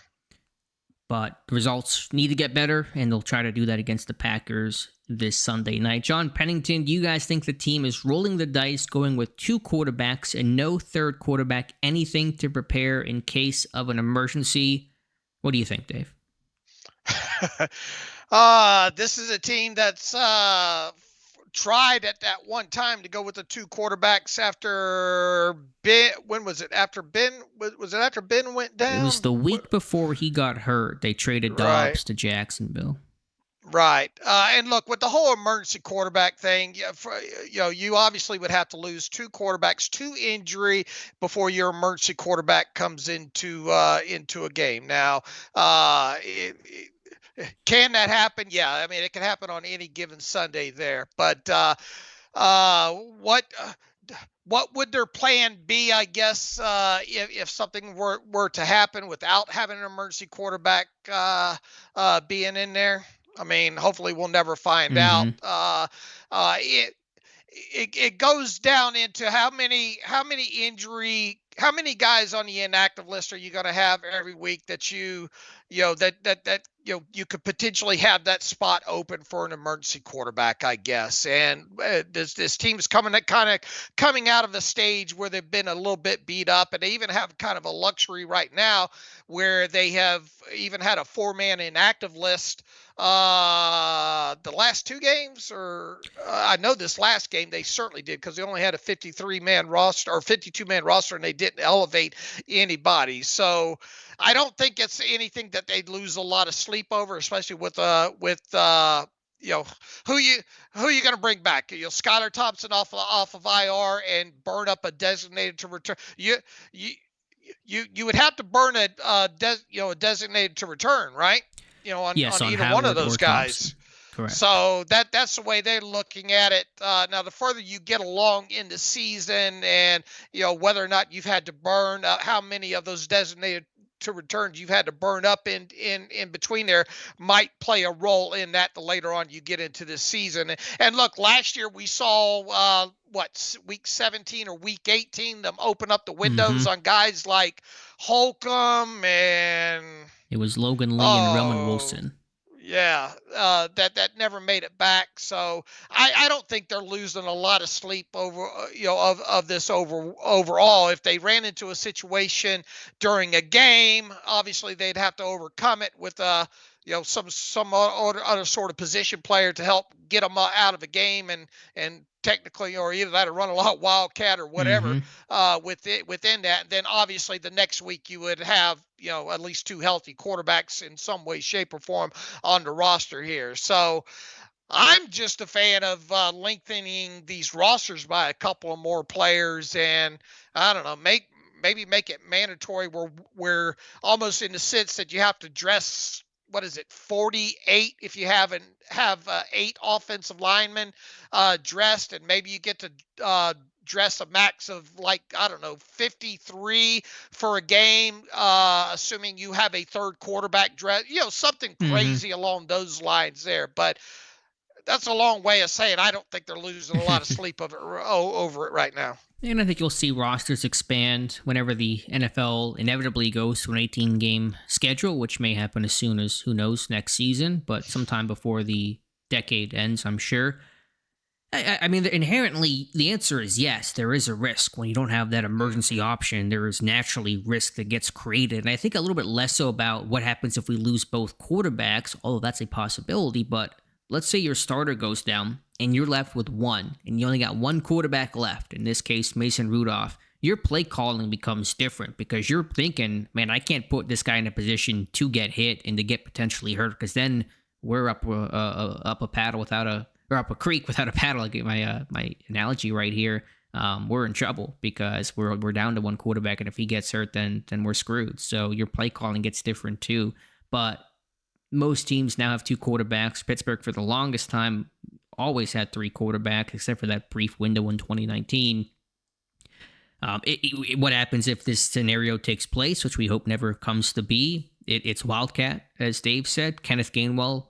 But the results need to get better, and they'll try to do that against the Packers this Sunday night. John Pennington, do you guys think the team is rolling the dice, going with 2 quarterbacks and no third quarterback, anything to prepare in case of an emergency? What do you think, Dave? This is a team that's tried at that one time to go with the 2 quarterbacks after Ben. When was it? After Ben? Was it after Ben went down? It was the week before he got hurt. They traded Dobbs to Jacksonville. Right. And look, with the whole emergency quarterback thing, you obviously would have to lose 2 quarterbacks to injury before your emergency quarterback comes into a game. Now, can that happen? Yeah. I mean, it can happen on any given Sunday there. But what would their plan be, I guess, if something were to happen without having an emergency quarterback being in there? I mean, hopefully we'll never find out. It goes down into how many guys on the inactive list are you going to have every week that you could potentially have that spot open for an emergency quarterback, I guess. And this team's coming out of the stage where they've been a little bit beat up, and they even have kind of a luxury right now where they have even had a 4-man inactive list the last 2 games, or I know this last game they certainly did, because they only had a 53-man roster or 52-man roster, and they didn't elevate anybody. So I don't think it's anything that they'd lose a lot of sleep over, especially with who you going to bring back? Skylar Thompson off of IR and burn up a designated to return. You would have to burn a designated to return, right? On either one of those guys. Correct. So that's the way they're looking at it. Now, the further you get along in the season, and whether or not you've had to burn how many of those designated to returns you've had to burn up in between there might play a role in that the later on you get into this season. And look, last year we saw week 17 or week 18 them open up the windows on guys like Holcomb, and it was Logan Lee and Roman Wilson. Yeah, that never made it back. So I don't think they're losing a lot of sleep over of this overall. If they ran into a situation during a game, obviously they'd have to overcome it with some other sort of position player to help get them out of a game, and technically, or either that or run a lot wildcat or whatever within that. And then obviously the next week you would have at least 2 healthy quarterbacks in some way, shape, or form on the roster here. So I'm just a fan of lengthening these rosters by a couple of more players, and I don't know, maybe make it mandatory where almost in the sense that you have to dress, 48 if you have 8 offensive linemen dressed, and maybe you get to dress a max of 53 for a game, assuming you have a third quarterback dress, something crazy along those lines there. But that's a long way of saying I don't think they're losing a lot of sleep over it right now. And I think you'll see rosters expand whenever the NFL inevitably goes to an 18-game schedule, which may happen as soon as, who knows, next season, but sometime before the decade ends, I'm sure. I mean, inherently, the answer is yes, there is a risk. When you don't have that emergency option, there is naturally risk that gets created. And I think a little bit less so about what happens if we lose both quarterbacks, although that's a possibility. But let's say your starter goes down and you're left with one, and you only got one quarterback left, in this case, Mason Rudolph. Your play calling becomes different because you're thinking, man, I can't put this guy in a position to get hit and to get potentially hurt, because then we're up a paddle without a, or up a creek without a paddle. I get my analogy right here. We're in trouble because we're down to one quarterback, and if he gets hurt, then we're screwed. So your play calling gets different too. But most teams now have two quarterbacks. Pittsburgh, for the longest time, always had three quarterbacks, except for that brief window in 2019. What happens if this scenario takes place, which we hope never comes to be? It's Wildcat, as Dave said. Kenneth Gainwell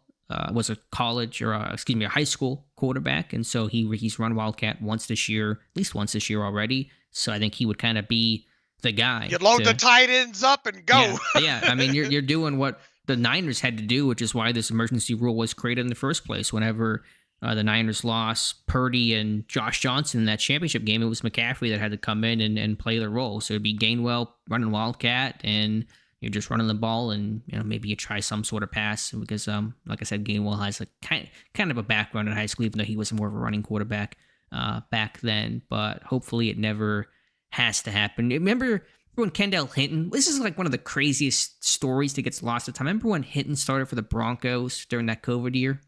was a a high school quarterback, and so he's run Wildcat once this year, at least once this year already. So I think he would kind of be the guy. You load the tight ends up and go. Yeah. I mean, you're doing what the Niners had to do, which is why this emergency rule was created in the first place. Whenever the Niners lost Purdy and Josh Johnson in that championship game, it was McCaffrey that had to come in and play the role. So it'd be Gainwell running Wildcat, and you're just running the ball, and maybe you try some sort of pass, because like I said, Gainwell has a kind of a background in high school, even though he was more of a running quarterback back then. But hopefully it never has to happen. Remember when Kendall Hinton, this is like one of the craziest stories that gets lost at time. Remember when Hinton started for the Broncos during that COVID year?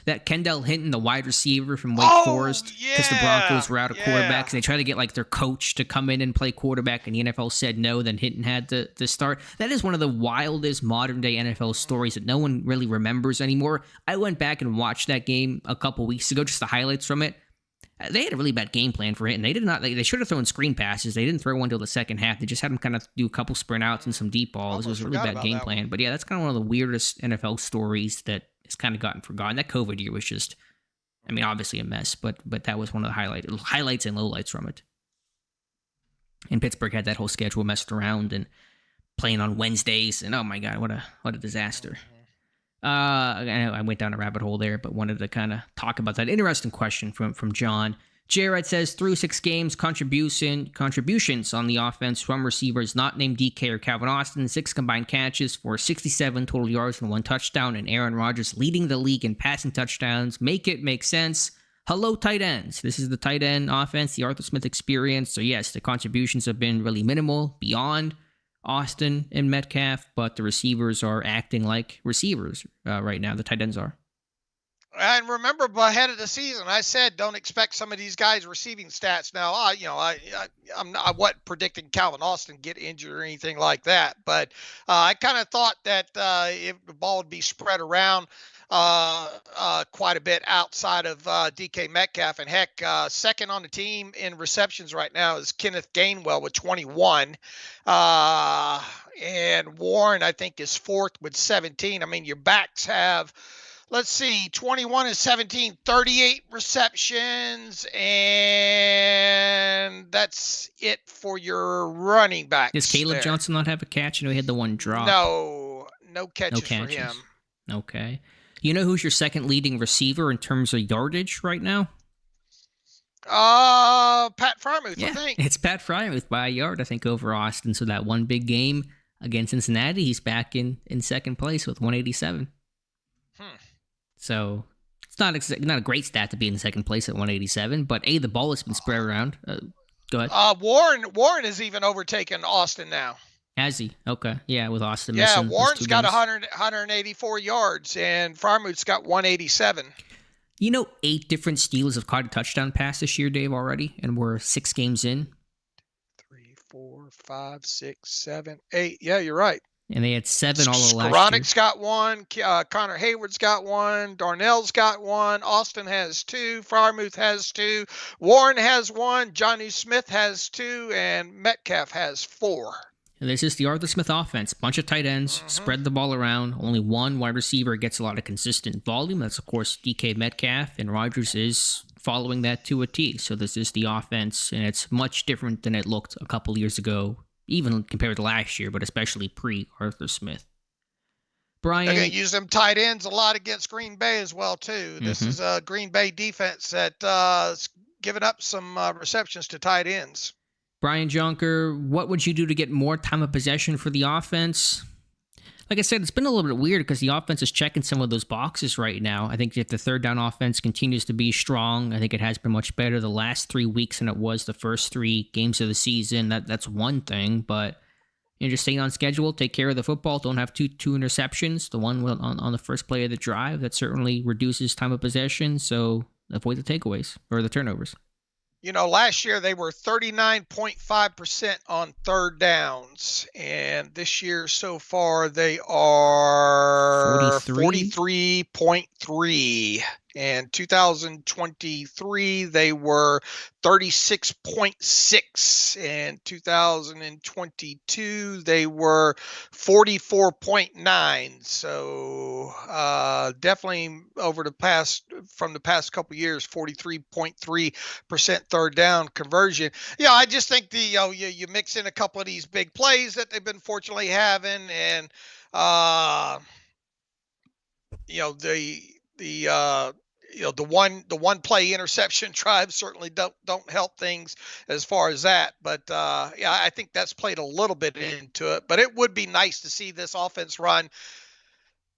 That Kendall Hinton, the wide receiver from Wake Forest, because the Broncos were out of quarterbacks, and they tried to get like their coach to come in and play quarterback, and the NFL said no. Then Hinton had to start. That is one of the wildest modern day NFL stories that no one really remembers anymore. I went back and watched that game a couple weeks ago, just the highlights from it. They had a really bad game plan for Hinton. They did not. They should have thrown screen passes. They didn't throw one until the second half. They just had him kind of do a couple sprint outs and some deep balls. It was a really bad game plan. But yeah, that's kind of one of the weirdest NFL stories that has kind of gotten forgotten. That COVID year was just, I mean, obviously a mess, but that was one of the highlights and lowlights from it. And Pittsburgh had that whole schedule messed around playing on Wednesdays, and oh my God, what a disaster. I went down a rabbit hole there, but wanted to kind of talk about that. Interesting question from John. Jared says, through 6 games, contributions on the offense from receivers not named DK or Calvin Austin, 6 combined catches for 67 total yards and 1 touchdown, and Aaron Rodgers leading the league in passing touchdowns. Make it make sense. Hello, tight ends. This is the tight end offense, the Arthur Smith experience. So yes, the contributions have been really minimal beyond Austin and Metcalf, but the receivers are acting like receivers right now. The tight ends are. And remember, ahead of the season, I said don't expect some of these guys' receiving stats. Now, I wasn't predicting Calvin Austin get injured or anything like that, but I kind of thought that if the ball would be spread around quite a bit outside of DK Metcalf. And heck, second on the team in receptions right now is Kenneth Gainwell with 21. And Warren, I think, is 4th with 17. I mean, your backs have, let's see, 21 and 17, 38 receptions, and that's it for your running backs. Does Caleb Johnson not have a catch? He had the one drop. No catches for him. Okay. You know who's your second leading receiver in terms of yardage right now? Pat Freiermuth, I think. It's Pat Freiermuth by a yard, I think, over Austin. So that one big game against Cincinnati, he's back in second place with 187. So it's not a great stat to be in second place at 187, but the ball has been spread around. Go ahead. Warren has even overtaken Austin now. Has he? Okay. Yeah, with Austin missing. Yeah, Warren's got 184 yards, and Freiermuth's got 187. 8 different Steelers have caught a touchdown pass this year, Dave, already, and we're 6 games in. 3, 4, 5, 6, 7, 8. Yeah, you're right. And they had 7 all of last year. Skoronek's got 1. Connor Hayward's got 1. Darnell's got 1. Austin has 2. Freiermuth has 2. Warren has 1. Jonnu Smith has 2. And Metcalf has 4. This is the Arthur Smith offense. Bunch of tight ends, spread the ball around. Only one wide receiver gets a lot of consistent volume. That's, of course, DK Metcalf, and Rodgers is following that to a T. So this is the offense, and it's much different than it looked a couple years ago, even compared to last year, but especially pre-Arthur Smith. Bryan, they're going to use them tight ends a lot against Green Bay as well, too. This is a Green Bay defense that's given up some receptions to tight ends. Bryan Jonker, what would you do to get more time of possession for the offense? Like I said, it's been a little bit weird because the offense is checking some of those boxes right now. I think if the third down offense continues to be strong, I think it has been much better the last 3 weeks than it was the first 3 games of the season. That's one thing, but just staying on schedule, take care of the football, don't have two interceptions. The one on the first play of the drive, that certainly reduces time of possession, so avoid the takeaways or the turnovers. Last year they were 39.5% on third downs, and this year so far they are 43.3. And 2023 they were 36.6, and 2022 they were 44.9. So definitely from the past couple of years, 43.3% third down conversion. I just think you mix in a couple of these big plays that they've been fortunately having, and the one play interception drives certainly don't help things as far as that. But I think that's played a little bit into it. But it would be nice to see this offense run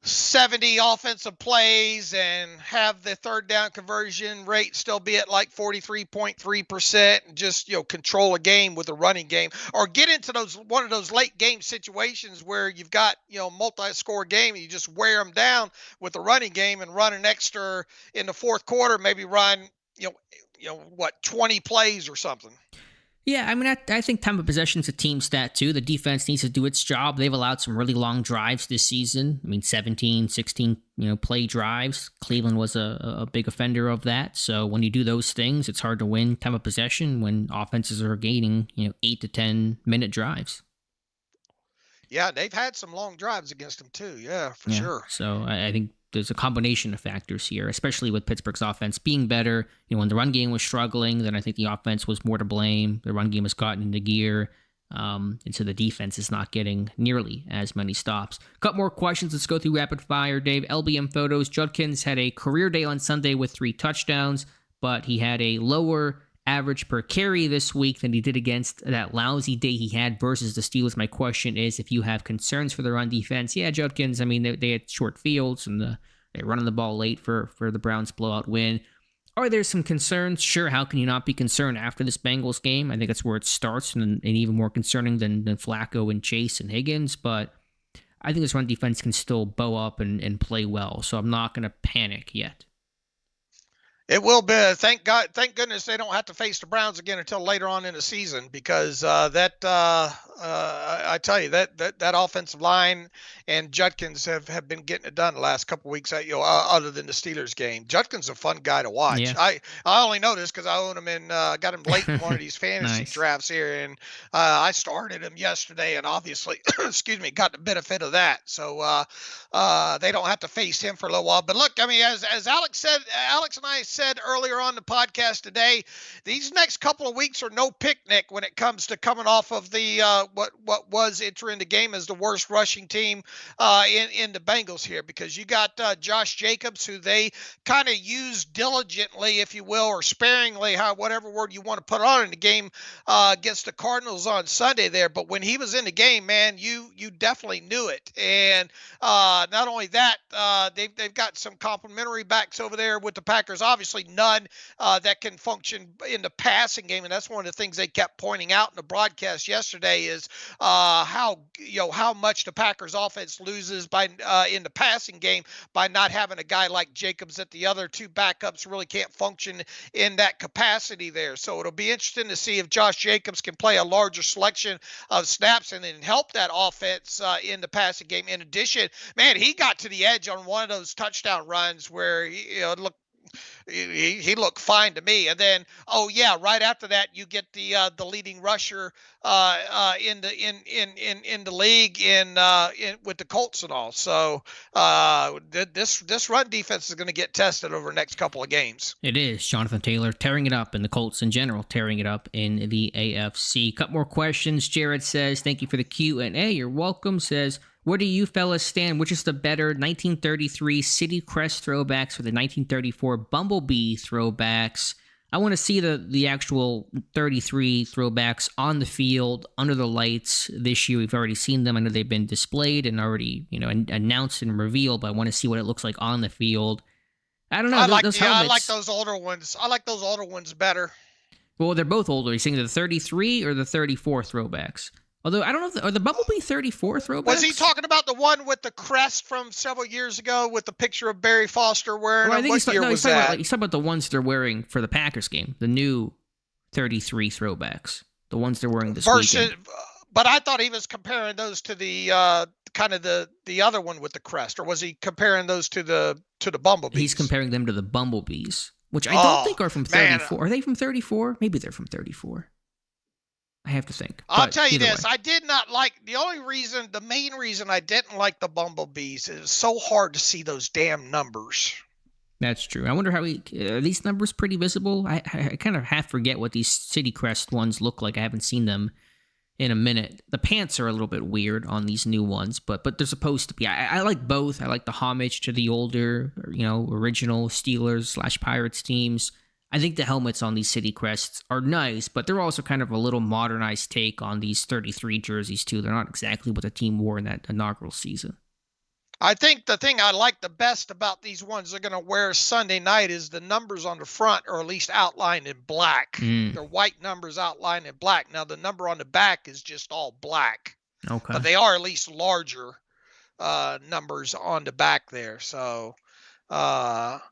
70 offensive plays and have the third down conversion rate still be at like 43.3%, and just control a game with a running game, or get into one of those late game situations where you've got multi-score game and you just wear them down with the running game and run an extra in the fourth quarter, maybe run 20 plays or something. Yeah, I mean, I think time of possession is a team stat, too. The defense needs to do its job. They've allowed some really long drives this season. I mean, 17, 16, play drives. Cleveland was a big offender of that. So when you do those things, it's hard to win time of possession when offenses are gaining, 8 to 10 minute drives. Yeah, they've had some long drives against them, too. Yeah, for sure. So I think there's a combination of factors here, especially with Pittsburgh's offense being better. When the run game was struggling, then I think the offense was more to blame. The run game has gotten into gear, and so the defense is not getting nearly as many stops. Couple more questions. Let's go through rapid fire. Dave, LBM Photos. Judkins had a career day on Sunday with 3 touchdowns, but he had a lower average per carry this week than he did against that lousy day he had versus the Steelers. My question is, if you have concerns for the run defense, Judkins, I mean, they had short fields and they're running the ball late for the Browns' blowout win. Are there some concerns? Sure, how can you not be concerned after this Bengals game? I think that's where it starts, and even more concerning than Flacco and Chase and Higgins, but I think this run defense can still bow up and play well, so I'm not going to panic yet. It will be. Thank goodness they don't have to face the Browns again until later on in the season, because I tell you that offensive line and Judkins have been getting it done the last couple of weeks. Other than the Steelers game, Judkins is a fun guy to watch. Yeah. I only know this because I own him and got him late in one of these fantasy drafts here, and I started him yesterday, and obviously, got the benefit of that. So they don't have to face him for a little while. But look, I mean, as Alex and I said earlier on the podcast today, these next couple of weeks are no picnic when it comes to coming off of the what was entering the game as the worst rushing team in the Bengals here, because you got Josh Jacobs, who they kind of used diligently, if you will, or sparingly, whatever word you want to put on in the game against the Cardinals on Sunday there. But when he was in the game, man, you definitely knew it. And not only that, they've got some complimentary backs over there with the Packers. Obviously, none that can function in the passing game, and that's one of the things they kept pointing out in the broadcast yesterday is how much the Packers offense loses by in the passing game by not having a guy like Jacobs, that the other two backups really can't function in that capacity there. So it'll be interesting to see if Josh Jacobs can play a larger selection of snaps and then help that offense in the passing game. In addition, man, he got to the edge on one of those touchdown runs where it looked he looked fine to me. And then, oh yeah, right after that, you get the leading rusher in the league in with the Colts and all. So this run defense is going to get tested over the next couple of games. It is. Jonathan Taylor tearing it up, and the Colts in general tearing it up in the AFC. Couple more questions. Jared says, thank you for the Q&A. You're welcome. Says, where do you fellas stand? Which is the better 1933 City Crest throwbacks or the 1934 Bumblebee throwbacks? I want to see the actual 33 throwbacks on the field under the lights this year. We've already seen them. I know they've been displayed and already, announced and revealed, but I want to see what it looks like on the field. I don't know. I like those older ones. I like those older ones better. Well, they're both older. You're saying the 33 or the 34 throwbacks? Although, I don't know, are the Bumblebee 34 throwbacks? Was he talking about the one with the crest from several years ago with the picture of Barry Foster wearing them? What year was that? He's talking about the ones they're wearing for the Packers game, the new 33 throwbacks, the ones they're wearing this weekend. But I thought he was comparing those to the kind of the other one with the crest, or was he comparing those to the Bumblebees? He's comparing them to the Bumblebees, which I don't think are from 34. Man. Are they from 34? Maybe they're from 34. I have to think. I'll tell you this. I did not like the main reason I didn't like the Bumblebees is it's so hard to see those damn numbers. That's true. I wonder how are these numbers pretty visible? I kind of half forget what these City Crest ones look like. I haven't seen them in a minute. The pants are a little bit weird on these new ones, but they're supposed to be. I like both. I like the homage to the older, original Steelers/Pirates teams. I think the helmets on these City Crests are nice, but they're also kind of a little modernized take on these 33 jerseys, too. They're not exactly what the team wore in that inaugural season. I think the thing I like the best about these ones they're going to wear Sunday night is the numbers on the front are at least outlined in black. They're white numbers outlined in black. Now, the number on the back is just all black. Okay. But they are at least larger numbers on the back there. So, it'll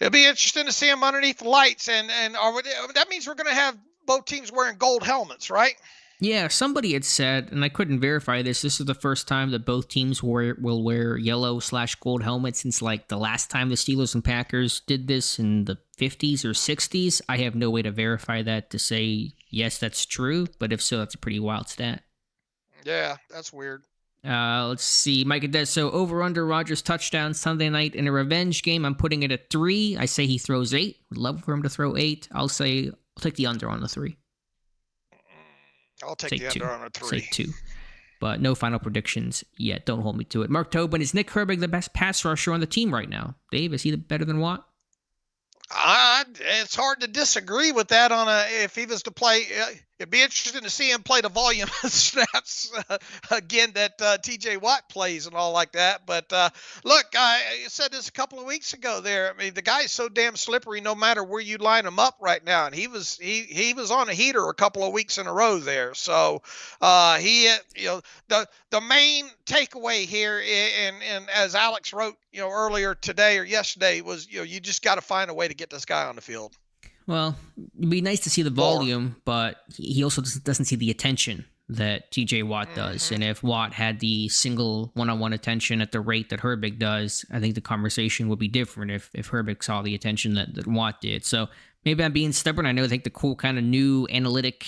be interesting to see them underneath the lights, and that means we're going to have both teams wearing gold helmets, right? Yeah, somebody had said, and I couldn't verify this is the first time that both teams will wear yellow/gold helmets since like the last time the Steelers and Packers did this in the 50s or 60s. I have no way to verify that to say, yes, that's true, but if so, that's a pretty wild stat. Yeah, that's weird. Let's see. Mike Ades, so over-under Rodgers touchdown Sunday night in a revenge game. I'm putting it at 3. I say he throws 8. Would love for him to throw 8. I'll take the under on the 3. I'll take the under on a 3. Say 2. But no final predictions yet. Don't hold me to it. Mark Tobin, is Nick Herbig the best pass rusher on the team right now? Dave, is he better than Watt? It's hard to disagree with that if he was to play. It'd be interesting to see him play the volume of snaps again that TJ Watt plays and all like that. But look, I said this a couple of weeks ago there. I mean, the guy's so damn slippery no matter where you line him up right now. And he was on a heater a couple of weeks in a row there. So the main takeaway here, and as Alex wrote, earlier today or yesterday was, you just got to find a way to get this guy on the field. Well, it'd be nice to see the volume, but he also doesn't see the attention that TJ Watt does. Mm-hmm. And if Watt had the single one-on-one attention at the rate that Herbig does, I think the conversation would be different if Herbig saw the attention that Watt did. So maybe I'm being stubborn. I think the cool kind of new analytic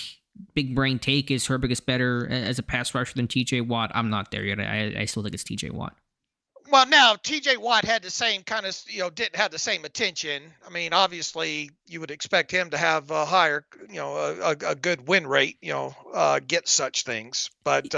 big brain take is Herbig is better as a pass rusher than TJ Watt. I'm not there yet. I still think it's TJ Watt. Well, now TJ Watt had the same kind of, didn't have the same attention. I mean, obviously you would expect him to have a higher, a good win rate, get such things. But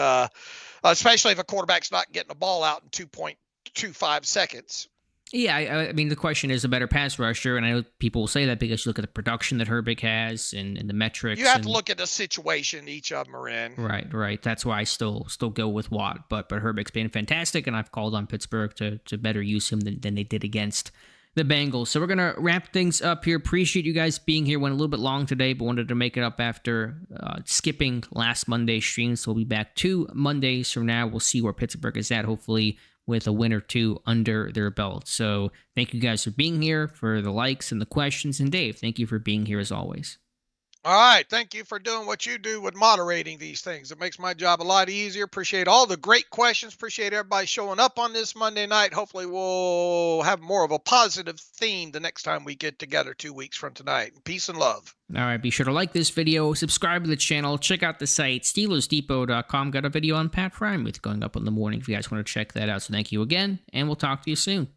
especially if a quarterback's not getting the ball out in 2.25 seconds. Yeah, I mean, the question is a better pass rusher, and I know people will say that because you look at the production that Herbig has and the metrics. You have to look at the situation each of them are in. Right. That's why I still go with Watt, but Herbig's been fantastic, and I've called on Pittsburgh to better use him than they did against the Bengals. So we're going to wrap things up here. Appreciate you guys being here. Went a little bit long today, but wanted to make it up after skipping last Monday's stream, so we'll be back 2 Mondays from now. We'll see where Pittsburgh is at, hopefully with a win or 2 under their belt. So thank you guys for being here, for the likes and the questions. And Dave, thank you for being here as always. All right. Thank you for doing what you do with moderating these things. It makes my job a lot easier. Appreciate all the great questions. Appreciate everybody showing up on this Monday night. Hopefully, we'll have more of a positive theme the next time we get together 2 weeks from tonight. Peace and love. All right, be sure to like this video, subscribe to the channel, check out the site, SteelersDepot.com. Got a video on Pat Frymouth going up in the morning if you guys want to check that out. So thank you again, and we'll talk to you soon.